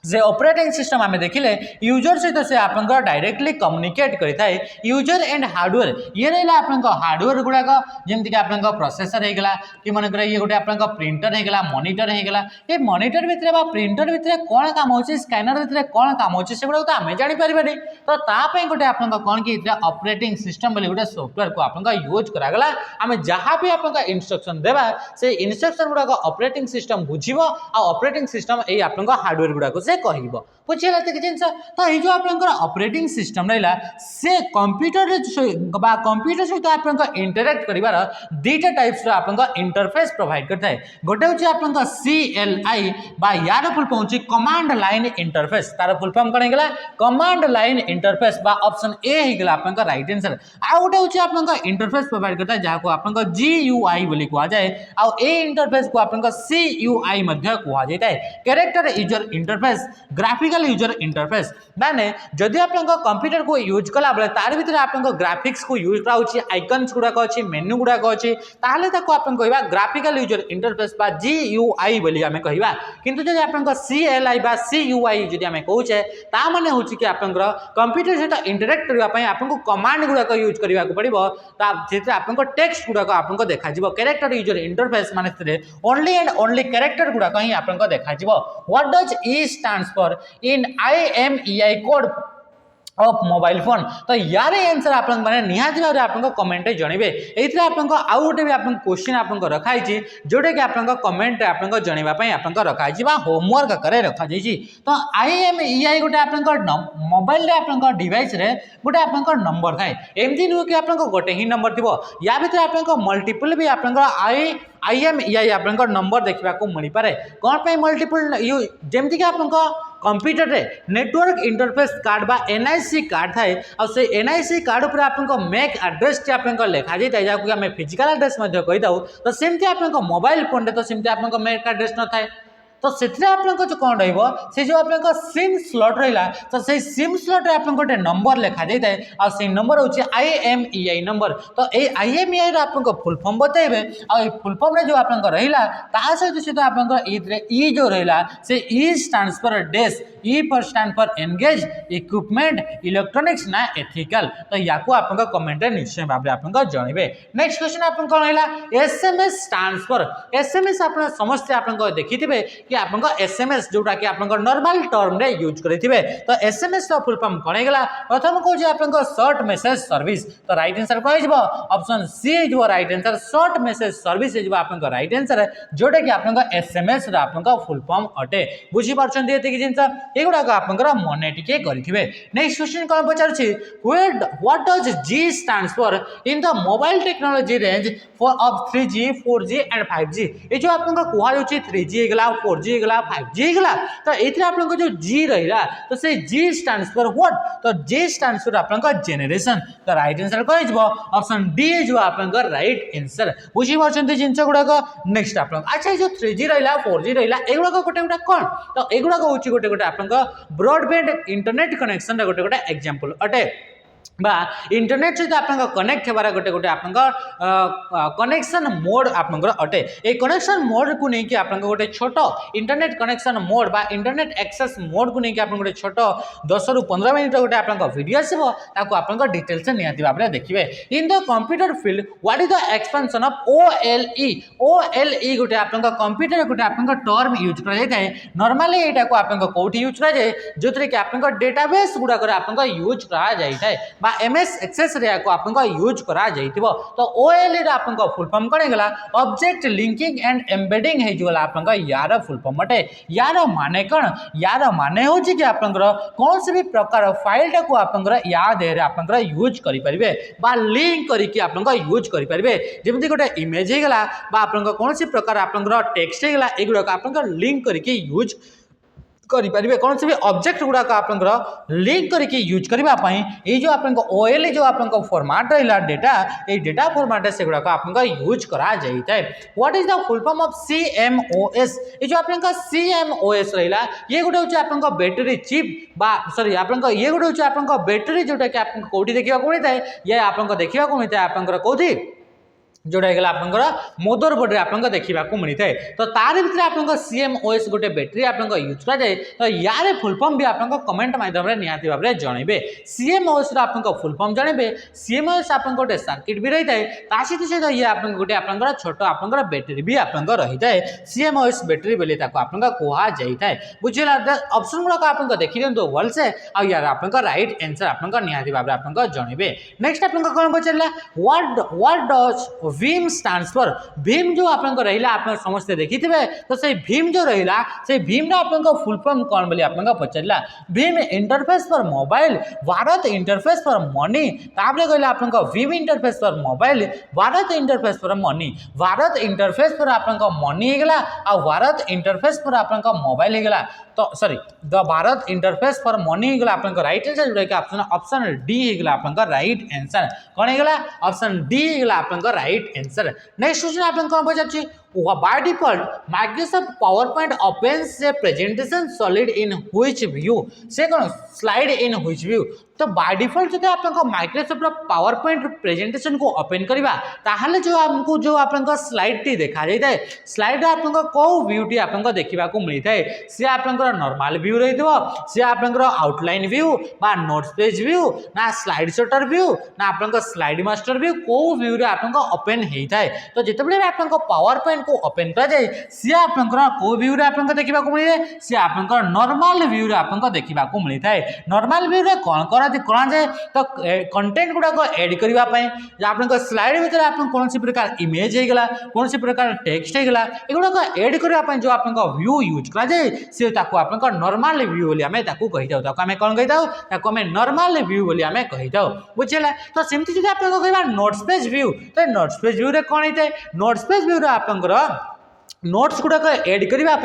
जे ऑपरेटिंग सिस्टम आमे देखिले यूजर सहित से आपनका डायरेक्टली कम्युनिकेट करिथाय यूजर एंड हार्डवेयर ये रहला आपनका हार्डवेयर गुडाक जेमति कि आपनका प्रोसेसर हे गेला कि मन करे ये गोटे आपनका प्रिंटर हे गेला मॉनिटर हे गेला ए मॉनिटर भितरे बा प्रिंटर भितरे कोन काम होची स्कैनर भितरे कोन काम होची सेगुडा तो आमे जानि परिबानी। तो ता पे गोटे आपनका कोन कि ऑपरेटिंग सिस्टम बोली गोटे सॉफ्टवेयर को आपनका यूज करा गला आमे जहां भी आपनका इंस्ट्रक्शन देबा से इंस्ट्रक्शन गुडाक ऑपरेटिंग सिस्टम बुझिबो आ ऑपरेटिंग सिस्टम ए आपनका हार्डवेयर गुडाक से कहइबो बुझिला त कि जिंस। तो ए जो आपनका ऑपरेटिंग सिस्टम रहला से कंप्यूटर बा कंप्यूटर सहित आपनका इंटरैक्ट करिवार दुईटा टाइप्स रो आपनका इंटरफेस प्रोवाइड करता है। गोटे होची आपनका सीएलआई बा यार फुल फॉर्म होची कमांड लाइन इंटरफेस तार फुल फॉर्म कोन गेला कमांड लाइन इंटरफेस बा ऑप्शन ए हे गेला आपनका राइट आंसर। आ गोटे होची आपनका इंटरफेस प्रोवाइड करता है जहा को आपनका जीयूआई बोली कुआ जाय आ ए इंटरफेस को आपनका सीयूआई मध्ये कुआ जाय ताय character user interface graphical user interface माने जदि आप कंप्यूटर को यूज कला बेले तार भीतर आप ग्राफिक्स को यूज कराउछि आइकन्स गुड़ाक अच्छी मेन्यू गुड़ाक अच्छी ताहले ताको आप कहबा ग्राफिकल यूजर इंटरफेस बा GUI बोली आमे कहबा किंतु जदि आप CLI बा CUI जदि आमे कहूचे ता माने होछि कि आप कंप्यूटर सहित इंटरेक्ट करबा पई आपको कमांड गुड़ाक यूज करबा को पड़िबो ता जेते आपको टेक्स्ट गुड़ाक आपको देखा जिवो कैरेक्टर यूजर इंटरफेस माने ओनली एंड ओनली कैरेक्टर गुड़ाक ही आपको देखा जिवो what does E stands for in IMEI code of mobile phone तो यार आंसर आप मैंने निहाती भाव आप कमेंट जनइबे ये आपको आउ गोटे भी आप क्वेश्चन आपको रखाई जोटा कि आप कमेंट आप जनवाई आप रखाई होमवर्क आकार रखी तो IMEI गोटे आप मोबाइल आप डिवाइस रे गोटे आप नंबर थाए एमती नुह कि आप गोटे ही नंबर थी या भर आप मल्टीपल भी आप IMEI आप नंबर देखा मिल पाए कौन पर मल्टीपल जमती कि आप कंप्यूटर रे नेटवर्क इंटरफेस कार्ड बा NIC कार्ड थाए और से NIC कार्ड ऊपर आपको मैक एड्रेस टी आप लिखा जाए जहाँ आम फिजिकल एड्रेस कही था तो सेमती आप मोबाइल फोन रे तो सेमती आप मैक एड्रेस न थाए तो से जो कौन रे जो आप सिम स्लॉट रहा तो से सिम स्लॉट आप गोटे नंबर लिखा जाए और से नंबर हूँ IMEI नंबर तो ये IMEI आपको फुल फॉर्म बताइबे और फुल फॉर्म जो आप रहा सहित आप ई जो रहा से E stands for dash E for stand for engage equipment electronics ना एथिकल तो या आप कमेंट निश्चय भाव आप जनइबे नेक्स्ट क्वेश्चन आप कौन है SMS स्टैंड्स फॉर SMS आप समस्ते आप देखिथे कि आप SMS जोटा कि आप नॉर्मल टर्म रे यूज करेंगे तो SMS फुल फॉर्म कौन है प्रथम कौन आप शॉर्ट मेसेज सर्विस तो राइट आंसर कौन हो ऑप्शन सी जो right answer short message service आप राइट आंसर जोटा कि आप SMS आप फुल फॉर्म अटे बुझी पार्छन ये जिन एगुड़ाक आप मन टिके करेंगे नेक्स्ट क्वेश्चन कौन पचार what does G stands for in the mobile technology range for of 3G 4G and 5G ये जो आपको कहुच्छे 3G गला 4G गला 5G गला तो ये आपको जो G रहा तो से G स्टैंड्स फॉर व्हाट तो G स्टैंड्स फॉर आपको जेनरेशन तो राइट आंसर कौन हो ऑप्शन डी जो आपको राइट आंसर बुझी पार्छन जिनस गुड़ाक नेक्स्ट आप अच्छा जो 3G रहा 4G रहा एगुड़ाक गोटे गोटे कौन तो एगुड़ाक हूँ गोटे गोटे आप ब्रॉडबैंड इंटरनेट कनेक्शन गोटे गोटे एग्जांपल अटे बा इंटरनेट सहित आप कनेक्ट होबार गोटे गोटे आप कनेक्शन मोड आप अटे ये कनेक्शन मोड को लेकिन आप गोटे छोट इंटरनेट कनेक्शन मोड बा इंटरनेट एक्सेस मोड को लेकिन आप गोटे छोट 10 ରୁ 15 मिनट गोटे आप वीडियो आसो आप डिटेल्स निहाती भाव में देखिए in the computer field what is the expansion of OLE गोटे आप कंप्यूटर गोटे आप टर्म यूज कराए नॉर्मली यहाँ को आप कौटी यूज कराए जो कि आप डेटाबेस गुड़ाक आप यूज कराए MS एक्सेस रे को आपन यूज करा जाइतिबो तो OLE रे आपन फुल फॉर्म कने गला ऑब्जेक्ट लिंकिंग एंड एम्बेडिंग हे जोला आपन यार फुल फॉर्म अटे यार माने कोन यार माने हो कि आपन कौन से भी प्रकार फाइल टा को आपन या देरे आपन यूज करि परिबे बा लिंक करि कि आपन यूज करि परिबे जेमति गोटे इमेज हे गला बा आपन कौन से प्रकार आपन टेक्स्ट हे गला एगुडा आपन लिंक करि कि यूज करें कौन से भी ऑब्जेक्ट गुड़ाक आप लिंक करके यूज करने ये जो आप OLE जो आप फॉर्मेट रहा डेटा ये डेटा फॉर्मेट से गुड़ाक आप यूज करा जाए what is the full form of CMOS ये जो आप CMOS रहा ये गोटे हूँ आप बैटेरी चिप सॉरी आप ये गोटे हूँ आप बैटेरी जोटा कि आप कौटी देखा मिलता है ये आप देखा मिलता है आप कौटी जोटा आप मदरबोर्ड में आपको देखा मिलता है तो तार भर आप CMOS गोटे बैटेरी आप यूज कराए तो यार फुल फॉर्म भी आप कमेंट माध्यम निहाती भाव में जनइबे CMOS आपको फुल फॉर्म जनइबे CMOS आप गोटे सर्किट भी रही है सहित सहित ये आप गोटे आप छोट आप बैटेरी भी आप रही है CMOS बैटेरी बोली आप कहुए बुझेगा ऑप्शन गुड़ाक आप देखी दिखाँ भल से यार आप राइट आंसर आप निहाती भाव में आप जनइबे नेक्स्ट आप कौन पचारा what does Bhim stands for Bhim जो आप रहा आप समस्ते देखी थे तो से भीम जो रहा से भीम आप फुल फॉर्म कौन बोली आप पचारा भीम interface for mobile Bharat interface for money तापर कहला आप भीम interface for mobile Bharat interface for money Bharat interface for आप मनी होगा आ भारत इंटरफेस फॉर आप मोबाइल होगा तो sorry the Bharat interface for money होगा आप राइट आंसर जोटा कि ऑप्शन डी होगा आप राइट आंसर कौन होगा ऑप्शन डी होगा आप right correct answer. Next question आपन कोन पचारछि by default Microsoft PowerPoint opens a presentation solid in which view से कोन स्लाइड इन व्हिच व्यू तो बाय डिफॉल्ट जब आप माइक्रोसॉफ्ट पावर पॉइंट प्रेजेंटेशन को ओपन करवा ताहले जो हमको जो आपन स्लाइड टी देखा जाय थाए स्लाइड आपन को व्यू टी आपन देखा को मिली थाए से आपन नॉर्मल व्यू रही से आपन आउटलाइन व्यू बा नोट्स पेज व्यू ना स्लाइड शॉटर व्यू ना आपन स्लाइड मास्टर व्यू को व्यू रे आपन ओपन हेई थाए तो जेतेबेले आपन पावर पॉइंट को ओपन कर जाए सी आपन को व्यू रे आपन देखा को मिले सी आपन नॉर्मल व्यू रे आपन देखा को मिली थाए नॉर्मल व्यू रे कोन करा जाए तो कंटेंट गुडा को ऐड करबा पई आपन स्लाइड भीतर आपन कौन सी प्रकार इमेज हे गला कौन सी प्रकार टेक्स्ट हे गला एगुडा को ऐड करबा पई जो आपन व्यू यूज करा जाए से ताको आपन नॉर्मल व्यू बोली हमें ताको कहि जाउ ताको हमें कोन कहि जाउ ताको हमें नॉर्मल व्यू बोली हमें कहि जाउ बुझिला तो सेमति जदि आपन कहबा नोट्स पेज व्यू तो नोट्स पेज व्यू रे कोन हेते नोट्स पेज व्यू रे आपन नोट्स गुड़ाक एड करने आप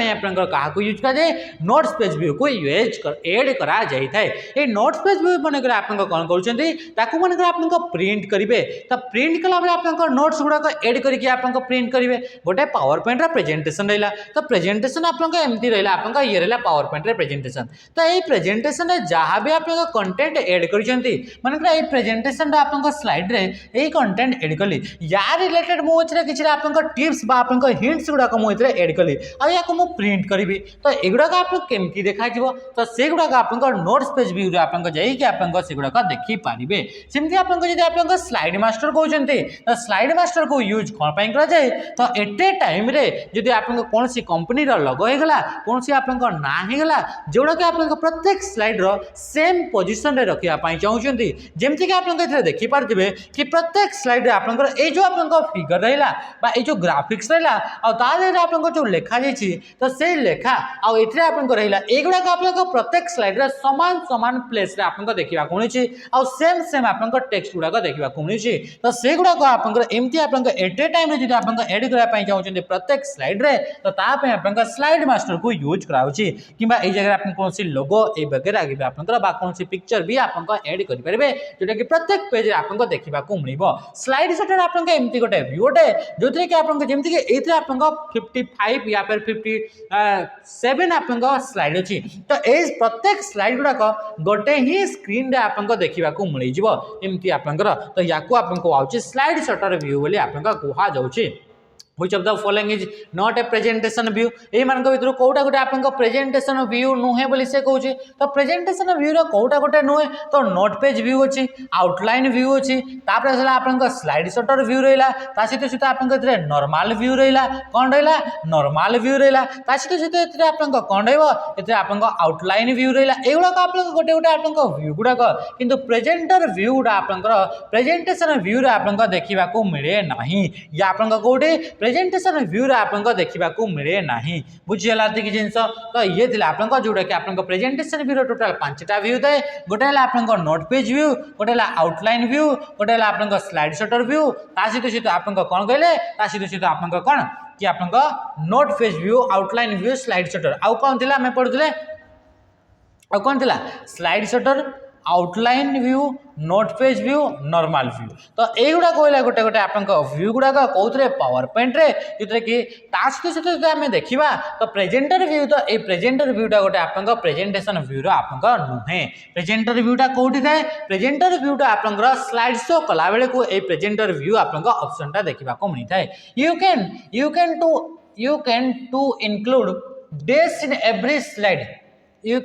यूज कर नोट्स पेज व्यू को यूज एड करा जाए ये नोट्स पेज व्यू मनकर आप कौन कर मनकर आप प्रिंट करेंगे तो प्रिंट कला आप नोट्स गुड़ाक एड करके आप प्रिंट करेंगे गोटे पावर पॉइंट प्रेजेंटेशन रहा तो प्रेजेंटेशन आपमती रहा आप ये रहा पावर पॉइंट प्रेजेंटेशन तो ये प्रेजेंटेशन जहाँ भी आप कंटेंट एड कर मनकर ये प्रेजेंटेशन आप स्लाइड रे ये कंटेंट एड कली या रिलेटेड मुझे किसी आप टिप्स हिंट्स गुड़ाक मुझे एड कली या प्रिंट करी तो युवाक आप केमती देखा तो से गुड़ाक आप नोट्स पेज व्यू आप गुड़ाक देखिपारे सेमती आप स्लाइड मास्टर कहते तो स्लाइड मास्टर को यूज कौन कर जाए तो एट ए टाइम जब आप कौन कंपनी लोगो होगा कौन सी आप ना होगा जोड़ा कि आप प्रत्येक स्लाइड सेम पोजिशन में रखापी चाहते जमती कि आप देखिपारे कि प्रत्येक स्लाइड आप जो आप फिगर रहा जो ग्राफिक्स रहा आप जो लेखा जाइए तो से लेखा आउ रहा युवाक आप प्रत्येक स्लाइड सामान सामान प्लेस आप देखा मिली आउ सेम सेम आप टेक्स्ट गुड़ाक देखा मिली तो से गुड़ाक आपमती आप एट ए टाइम जो आप एड करने चाहते प्रत्येक स्लाइड रे तो आप स्लाइड मास्टर को यूज कराऊँगी कि जगह आप कौन सी लोगो ये वगैरह आप कौन सी पिक्चर भी आप एड करेंगे जोटा कि प्रत्येक पेज आपको देखा मिल स्लाइड शॉटर आप एमती गोटे व्यूटे जो थी कि आप 55 या फिर 57 आप स्लाइड अच्छी तो ये प्रत्येक स्लाइड गुड़ाक गोटे ही स्क्रीन रे आप देखा मिल जामती आप तो या आपको स्लाइड शॉटर व्यू बोली आप कह जाऊँगी Which of the following is not a presentation view ये मान भर कौटा गोटे आप प्रेजेंटेशन व्यू नुहे बोली से कहूँ तो प्रेजेंटेशन व्यू कौटा गोटे नुहे तो नोट पेज व्यू अच्छी आउटलाइन व्यू अच्छी आप स्लाइड शॉटर व्यू रहा सहित सहित आप नॉर्मल व्यू रहा कौन रहा नॉर्मल व्यू रहा सहित सहित आप कौन रहा आउटलाइन व्यू रहा युवाक आप गोटे गोटे आप व्यू गुड़ाक किंतु प्रेजेंटर व्यू गुड़ा आप प्रेजेंटेशन व्यू आप देखा मिले ना या आप कौटे प्रेजेंटेशन व्यू रे आप देखा मिले ना बुझीगला कि जिनस तो ये थी आप जोटा कि आप प्रेजेंटेशन व्यू टोटाल 5टा व्यू थाए गोटे आप नोट पेज व्यू गोटे आउटलाइन व्यू गोटे आप स्लाइड शॉटर व्यू सहित सहित आप कौन कहले सहित सहित आप कौन कि आप note page view outline view slide sorter आउ कौन थी आम पढ़ुले आ कौन थी slide sorter outline view note page view normal view तो युवा कहला गोटे गोटे आप व्यू गुड़ाक कौन पावर पॉइंट रे जो कि सहित आम देखा तो प्रेजेंटर व्यू तो ये प्रेजेंटर व्यूटा गोटे आप प्रेजेंटेशन व्यू आप नुहे प्रेजेंटर व्यूटा कौटी थाए प्रेजेंटर व्यूटा आप स्लाइड शो कला बेले को ये प्रेजेंटर व्यू आप ऑप्शन देखा मिलता है you can to include dates in every slide you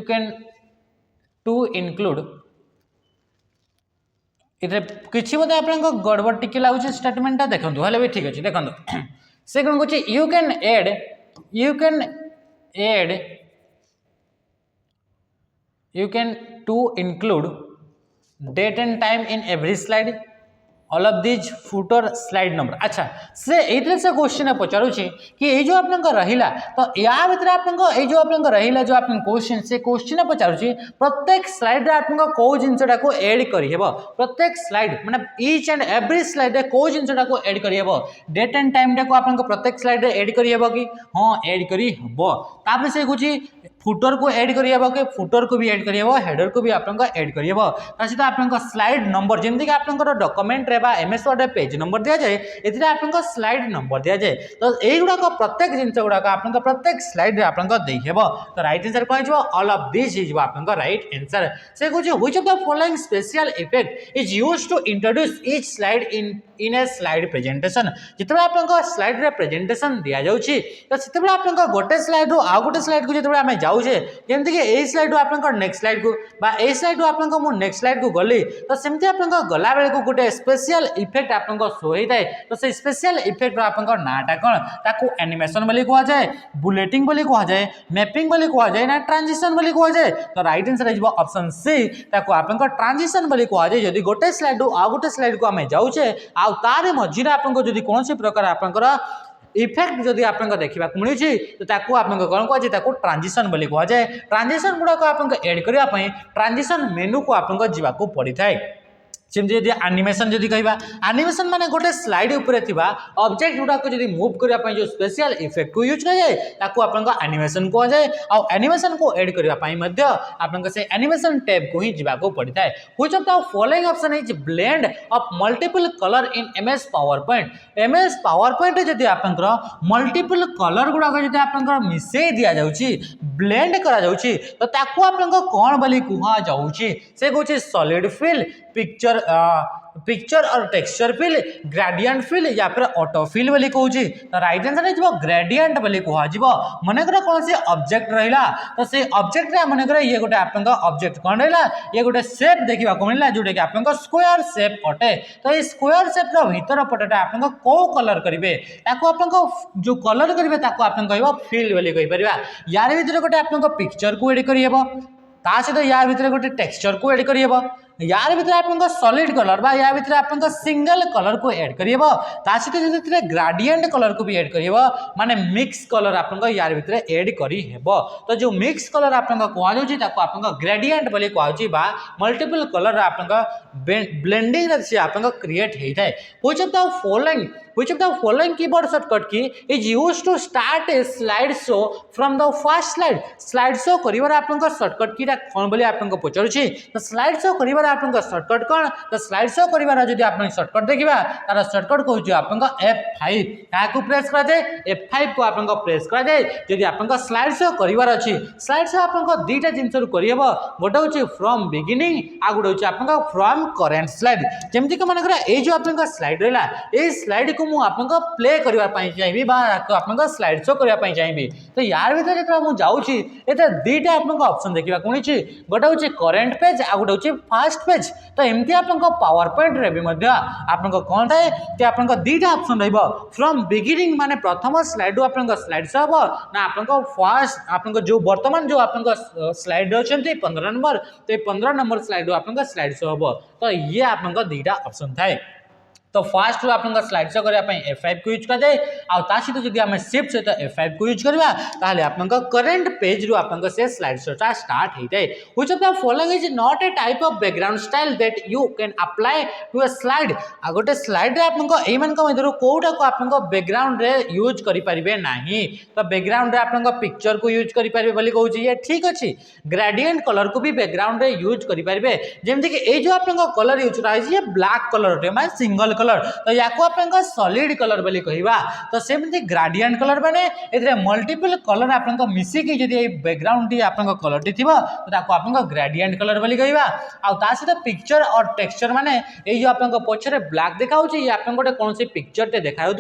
can to include इधर किसी बोधे आप गड़बड़ टिके लगुच स्टेटमेंटा देखो हेल्ले भी ठीक अच्छे देखो से कौन कह you can to include date and time in every slide all of these footer slide number अच्छा से ये से क्वेश्चन पचारूँ कि ये जो आप रहा तो या भर आप जो आप रहा जो आप क्वेश्चन से क्वेश्चन पचारूँ प्रत्येक स्लाइड आप कौ जिनटा को एड करहब प्रत्येक स्लाइड माने ईच एंड एवरी स्लाइड कौ जिनटा को एड करहब डेट एंड टाइम टाक आप प्रत्येक स्लाइड एड करहब कि हाँ एड करहब से कौन फुटर को ऐड करिए कि फुटर को भी ऐड करिए हेडर को भी आपन ऐड करिए सहित आपन स्लाइड नंबर जमी कि आपंकर डॉक्यूमेंट रे एमएस वर्ड पेज नंबर दि जाए ए आपन स्लाइड नंबर दि जाए तो युवाक प्रत्येक जिनस गुड़ाक आप प्रत्येक स्लाइड आप देखेब तो राइट आंसर कौन ऑल ऑफ दिस इज आप राइट आंसर से कहूँ which of the following special effect is used to introduce each slide in a slide presentation जिते आप स्लाइड रे प्रेजेंटेशन दि जाऊँगी तो से आप गोटे स्लाइड रू आउ गोटे स्लाइड को जो आम जाऊे जमीक ये स्लाइड रू आप नेक्स्ट स्लाइड को ए स्लाइड रू आप नेक्स्ट स्लाइड को गली तो सेमती आप गला बेल को गोटे स्पेशल इफेक्ट आप शो होता है तो से स्पेशल इफेक्ट आप नाटा कौन ताकू एनिमेशन बोली कह जाए बुलेटिंग बोली कह जाए मैपिंग बोली कह जाए ना ट्रांजिशन बोली कह जाए तो राइट आंसर हो ऑप्शन सी ताकू आप ट्रांजिशन बोली कह जाए जदि गोटे स्लाइड रू आउ गोटे स्लाइड को आम जाऊे आ तार मझीरे आपको जदि कौन प्रकार आपंकर इफेक्ट जदि आप देखा मिलूँ तो ताकू आप कौन कह ट्रांजिशन बोली कह जाए ट्रांजिशन गुड़ाक आप एड करने ट्रांजिशन मेनू को आपको जावाक पड़ी था सेमती जदि एनिमेशन जदि कहवा एनिमेशन माने गोटे स्लाइड उपरे थिबा ऑब्जेक्ट गुड़ाक जदि मूव करने जो स्पेशल इफेक्ट को यूज कराए ताकू आपन एनिमेशन कह जाए आ एनिमेशन को एड करने आपन से एनिमेशन टैब को ही जावाक पड़ी था which of the following option is blend of multiple colour in MS power point जदि आपन मल्टीपल कलर गुड़ाक जदि आपन मिसई दि जाउची ब्लेंड करा जाउची तो ताकू आपन कौन बोली कहा जाउची से कहूँ सॉलिड फिल पिक्चर और टेक्सचर फिल ग्रेडियंट फिल या फिर ऑटो फिल बोली कहूँ तो राइट आंसर हो ग्रेडियंट बोली कह मनकर कौन से ऑब्जेक्ट रहा तो से ऑब्जेक्ट मनकर ये गोटे आप ऑब्जेक्ट कौन रहा ये गोटे शेप देखा मिलला जोटा कि आप स्क्वायर शेप अटे तो ये स्क्वायर शेप भीतर पटेटा आप कौ कलर करेंगे आप जो कलर करेंगे आप फिल बोली कहीपर यार भर गोटे आप पिक्चर को एड कर सहित यार भर गोटे टेक्सचर को एड कर यार भीतर आप सॉलिड कलर बा या भीतर आप सिंगल कलर को ऐड करिए सहित जो ग्रेडियंट कलर को भी ऐड करिए माने मिक्स कलर आप यार भीतर ऐड करी हेबो तो जो मिक्स कलर आप कहुच्छी आप ग्रेडियंट बोली कहुच्छी बा मल्टीपल कलर आप ब्लेंडिंग से आप क्रिएट होता है Which of the following keyboard shortcut key is used to start a slide show from the first slide? Slide show करिवार आपनका shortcut key रा कौन बोली आपनका पचरुछि तो slide show करिवार आपनका shortcut कौन तो slide show करिवार जदि आपन shortcut देखिबा तार shortcut कहूछि आपनका F5 काको प्रेस करा जाय F5 को आपनका प्रेस करा जाय जदि आपनका slide show करिवार अछि slide show आपनका दुईटा जिंस रु करियबो गोटे होछि फ्रॉम बिगिनिंग आ गोटे होछि आपनका फ्रॉम करंट स्लाइड जेमति कि माने करा ए जो आपनका स्लाइड रहला ए स्लाइड को मु आपनका प्ले करबा पई चाहिबी बा आपनका स्लाइड शो करबा पई चाहिबी तो यार भीतर जेतरा मु जाउछि एते दुईटा आपनका ऑप्शन देखिबा कोनिछि गोटे होछि करंट पेज आ गोटे होछि फास्ट पेज तो एमती आपनका पावर पॉइंट रे भी मध्य आपनका कोन थाए कि आपनका दुईटा ऑप्शन रहबो फ्रॉम बिगिनिंग माने प्रथम स्लाइड आपनका स्लाइड शो हबो ना आपनका फास्ट आपनका जो वर्तमान जो आपनका स्लाइड रहछन्ती 15 नंबर तो 15 नंबर स्लाइड आपनका स्लाइड शो हबो तो ये आपनका दुईटा ऑप्शन थाए तो फास्ट आप स्लाइड शो करने F5 को यूज कर जाए सहित जब आम शिफ्ट सहित F5 को यूज करवा ताले आप करंट पेज रू आप से स्लाइड शोटा स्टार्ट होता है which of the following is not a type of background style that you can apply to a slide आ गोटे स्लाइड रे आपको एई मान मध्य कोटा को आप बैकग्राउंड रे यूज करि परिबे नाही तो बैकग्राउंड रे आप पिक्चर को यूज करि परिबे बोली कहूँ ये ठीक अच्छे ग्रेडियंट कलर को भी बैकग्राउंड रे यूज करि परिबे जेमति कि ए जो आप कलर यूज रहा है ये ब्लैक कलर माने सिंगल कलर तो या सॉलिड कलर बोली कहवा तो सेमती ग्रेडियंट कलर माने ए मल्टीपल कलर आप मिसिकी जदि बैकग्राउंड टी आप कलर टी थी तो आप ग्रेडियंट कलर बोली कहवा आ सहित पिक्चर और टेक्सचर माने ये जो आप पछरे ब्लैक देखा ये आप गोटे कौन सी पिक्चर टे देखा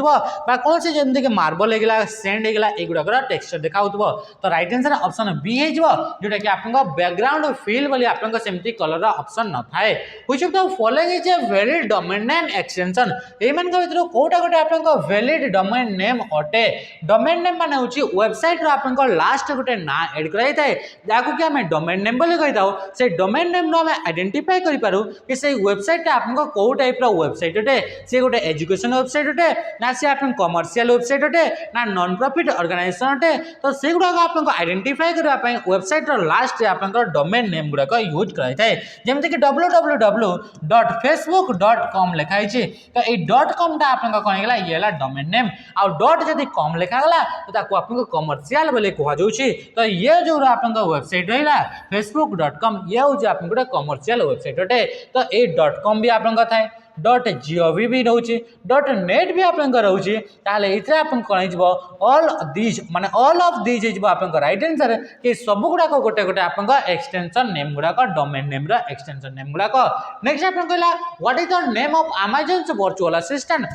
कौन सी जमीक मार्बल होगा सेंड होगा युवाक टेक्सचर देखा तो राइट आंसर ऑप्शन बी हो जोटा कि आप बैकग्राउंड फील बोली आप सेमती कलर ऑप्शन न थाए which of the following is a very dominant extension एमान भीतर कोटा गोटे आप वैलिड डोमेन नेम अटे डोमेन नेम माने होची वेबसाइट रो आप लास्ट गोटे ना एड कराई थाए जाको कि हम डोमेन नेम बोली कहि दाओ से डोमेन नेम नो हम आइडेंटिफाई करि पारू कि से वेबसाइट आपन को टाइप रो वेबसाइट अटे से गोटे एजुकेशन वेबसाइट अटे ना से आपन कमर्शियल वेबसाइट अटे ना नॉन प्रॉफिट ऑर्गेनाइजेशन अटे तो से गुडा आपन आइडेंटिफाई करबा पई वेबसाइट रो लास्ट रे आपन डोमेन नेम गुडा यूज कराई थाए जेमते कि www.facebook.com लिखाई छी तो ये .com टा आपन कोन गेला ये ला डोमेन नेम आ डॉट जदी कम लिखा गला तो ताको आपन कमर्शियल बोले कह जाउछि। तो ये जो आपन वेबसाइट रहिला facebook.com ये हो जे आपन कमर्शियल वेबसाइट अटे। तो ए .com भी आपन थाए .gov भी रोचे .net भी आपन रोचे ताले इथे आपन कोन हिजबो ऑल दीज माने ऑल ऑफ दीज हिजबो आपन राइट आंसर कि सब गुडा को गोटे गोटे आपन एक्सटेंशन नेम गुडा को डोमेन नेम रा एक्सटेंशन नेम गुडा को। नेक्स्ट आपन कहला what is the name of Amazon's virtual assistant.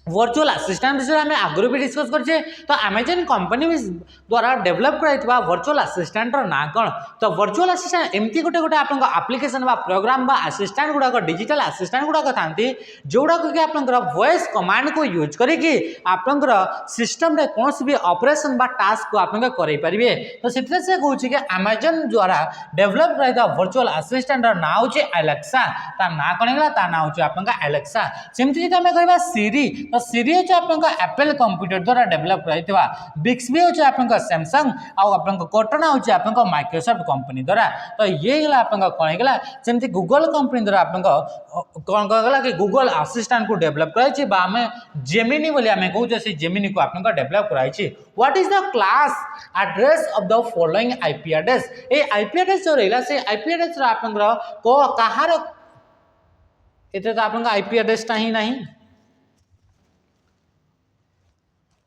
Virtual assistant विषय में आगु भी डिस्कस करछे। तो Amazon कंपनी द्वारा डेवलप कराइतबा वर्चुअल असिस्टेंट रो ना कोन। तो वर्चुअल असिस्टेंट एमती गोटे गोटे आपन एप्लिकेशन बा प्रोग्राम बा असिस्टेंट गुडा को डिजिटल असिस्टेंट गुडा को थांती जोडा को कि आपन वॉइस कमांड को यूज करिकि आपन सिस्टम रे कोनोसी भी ऑपरेशन बा टास्क को आपन करै परिबे। तो सेते से कहूछि कि Amazon द्वारा डेवलप कराइतबा वर्चुअल असिस्टेंट रो ना होछि एलेक्सा। ता ना कोन गेला ता ना होछि आपन एलेक्सा। सेमति जे हमें कहबा सिरी तो सीरी होचे आपन एप्पल कंप्यूटर द्वारा डेवलप कराइतबा बिक्सबी होचे आपन सैमसंग आ आपन कोर्टना होचे आपन माइक्रोसॉफ्ट कंपनी द्वारा। तो ये गला आपन कोन गेला सेमति गूगल कंपनी द्वारा आपन कोन गला कि गूगल असिस्टेंट को डेवलप कराइछि बा हमें जेमिनी बोली हमें कहू से जेमिनी को आपन डेवलप कराइछि। What is the class address of the following IP address. A IP address जो रहला से आईपी एड्रेस रो आपन को कहार एते तो आपन आईपी एड्रेस ता ही नहीं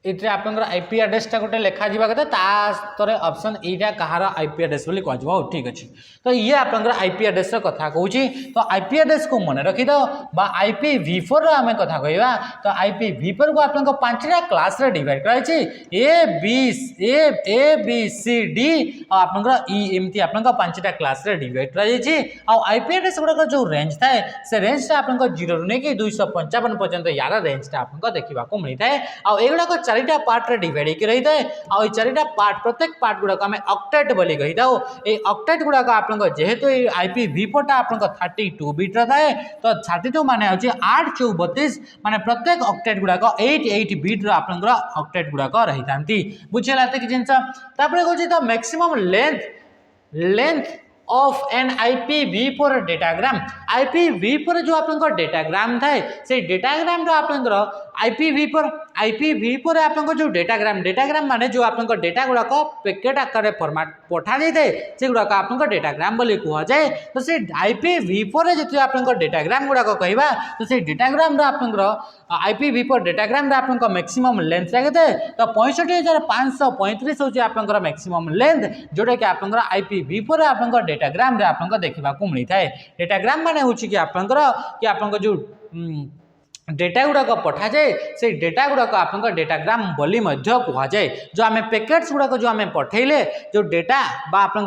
इतरे आपन आईपी एड्रेस टा गोटे लेखा जीवा कथा ता तरे ऑप्शन एटा कहार आईपी एड्रेस बोली कह जबो। ठीक अछि तो ये आपन आईपी एड्रेस रो कथा कहूची। तो आईपी एड्रेस को मन रखि दो बा IPv4 रो हमें कथा कहबा। तो IPv4 को आपन पांचटा क्लास रे डिवाइड कराइ छी A B C D आ आपन ई एमती आपन पांचटा क्लास रे डिवाइड कराइ छी। आ आईपी एड्रेस गुडा जो रेंज थाए से रेंज ता आपन 0 रु ने कि 255 पर्यंत यार रेंज ता आपन देखिबा को मिली थाए। आ एगुडा को चारिटा पार्ट रे डिवाइड होकर रही है। आ चारिटा पार्ट प्रत्येक पार्ट गुड़ा आम ऑक्टेट बोली कही था। ये ऑक्टेट गुड़ा आपन जेहेतु IPv4 आपन 32 बिट थाए तो 32 माने होची 8 4 32 माने प्रत्येक ऑक्टेट गुड़ा 8 बिट आपन ऑक्टेट गुड़ा रही था। बुझेला एत कि जिनस तापर कहूँ तो maximum length of an IPv4 डेटाग्राम। IPv4 जो आपन डेटाग्राम थाए से डेटाग्राम रो आपन IPv4 आपन जो डेटाग्राम माने जो आपन डेटा गुड़ा पैकेट आकार फॉर्मेट पठा जाए से गुड़ा आपन डेटाग्राम बोली कह जाए। तो से IPv4 जिते आपन डेटाग्राम गुड़ा कहवा तो से डेटाग्राम आपन IPv4 डेटाग्राम आपन मैक्सिमम लेंथ लगे तो 65,535 होची आपन मैक्सिमम लेंथ जोटा कि आपन IPv4 आपन डेटाग्राम आपन देखा मिली थाए। डेटाग्राम माने होची कि आपन जो डेटा गुड़ाक पठा जाए से डेटा गुड़ाक आपन डेटाग्राम बोली कह जाए। जो आम पैकेट्स गुड़ाक जो आम पठेले जो डेटा बा आपन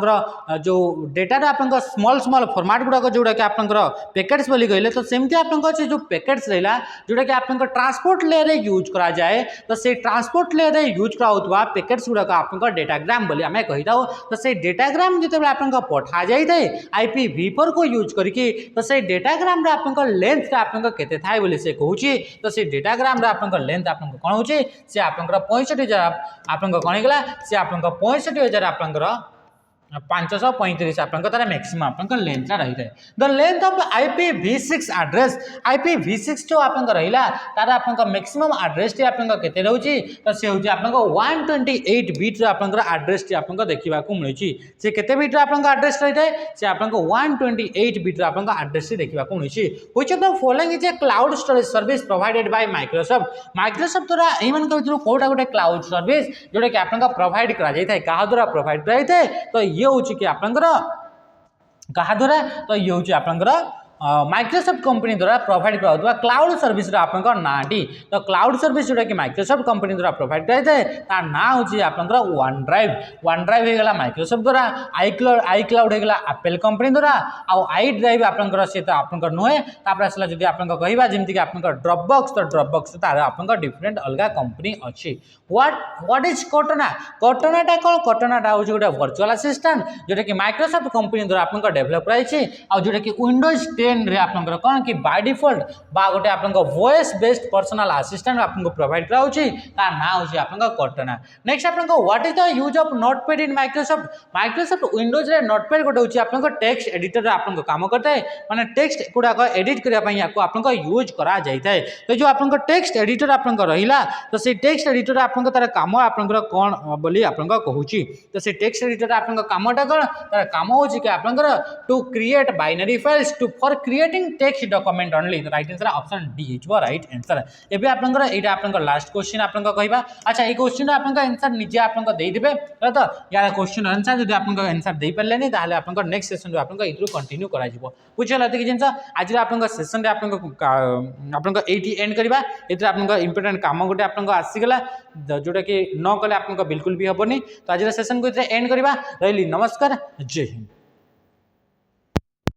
जो डेटा आपन स्मॉल फॉर्मेट गुड़ाक जोड़ा कि आपन पैकेट्स बोली कहले तो सेमती आपन जो पैकेट्स रहा जोटा कि आपन ट्रांसपोर्ट लेयर यूज करा जाए। तो से ट्रांसपोर्ट लेयर यूज करा पैकेट्स गुड़ाक आपन डेटाग्राम बोली आम कही था। तो से डेटाग्राम जिते आपन पठा जाए IPv4 को यूज करके तो से डेटाग्राम आपन लेंथ आपन केते थाए बोली से तो से डेटाग्राम आपन लेंथ आपन कौन हो से आपन 65,000 आपन कौन गला से आपन 65,000 आपन 535 आपन तार मैक्सिमम आपन लेंथ रही है। The length of IPv6 address IPv6 जो आपन रहिला तार आपन मैक्सिमम एड्रेस टी आपन केते रहउची तो से होची आपन 128 बिट आपन एड्रेस टी आपन देखिबा को मिलुची। से केते बिट आपन एड्रेस रही है से आपन 128 बिट आपन एड्रेस टी देखिबा को मिलुची। Which of the following is a cloud storage service provided by Microsoft द्वारा एमन कहू कोटा गोटे क्लाउड सर्विस जोटा कि आपन प्रोवाइड करा जाय थाए कहा द्वारा प्रोवाइड करा जाय थाए। तो ये हूँ कि आपनकर कहा द्वारा तो ये हूँ आपनकर माइक्रोसॉफ्ट कंपनी द्वारा प्रोवाइड करा क्लाउड सर्विस आपन नाटी। तो क्लाउड सर्विस जोटा कि माइक्रोसॉफ्ट कंपनी द्वारा प्रोवाइड कराए तार ना हूँ आपनकर वन ड्राइव होगा माइक्रोसॉफ्ट द्वारा iCloud होगा एप्पल कंपनी द्वारा आउ आई ड्राइव आपनकर से तो आपनकर नुहे। तापर आसला जदि आपन कहबा जेमति कि आपनकर ड्रॉपबॉक्स तो ड्रॉपबॉक्स तार आपनकर डिफरेंट अलग कंपनी अच्छी। व्हाट इज कर्टनाटा कौन कर्टनाटा हूँ गोटे वर्चुअल असिस्टेंट जोटा कि माइक्रोसॉफ्ट कंपनी द्वारा आपन डेवलप कराई आ जोटा कि विंडोज 10 टेन रे आपनकर कौन कि बाय डिफॉल्ट बा गोटे आपनकर वॉइस बेस्ड पर्सनल असिस्टेंट आपनको प्रोवाइड कराउची तार ना होची आपनकर कर्टना। नेक्स्ट आपनकर what is the use of notepad in Microsoft Windows रे नोटपैड गोटे होची आपनकर टेक्स्ट एडिटर रे आपनको काम करता है माने टेक्स्ट गुडा को एडिट करिया पई याको आपनको यूज करा जाइताय। तो जो आपनको टेक्स्ट एडिटर आपनको रहिला तो से टेक्स्ट एडिटर आपनको तार काम आपनको कोन बोली आपनको कहूची। तो से टेक्स्ट एडिटर आपनको कामटा कोन तार काम होची कि आपनको to create binary files to for creating text document only. Right answer option D is right answer. एबे आपनको एटा आपनको लास्ट क्वेश्चन आपनको कहबा। अच्छा ए क्वेश्चन आपनको आंसर निजे आपनको देई दिबे तो यार क्वेश्चन आंसर जदि आपनको आंसर देई परले नै ताले आपनको नेक्स्ट सेशन आपनको इथु कंटिन्यू करा जिवो। बुझला त कि जिंस आज आपनको सेशन रे आपनको एटी एंड करबा। एथि आपनको इंपोर्टेंट काम गोटे आपनको आसी गला जोटा कि न कले आपनको बिल्कुल भी हेबोनी। तो आज सेशन को एंड करबा। रहिली नमस्कार जय हिंद।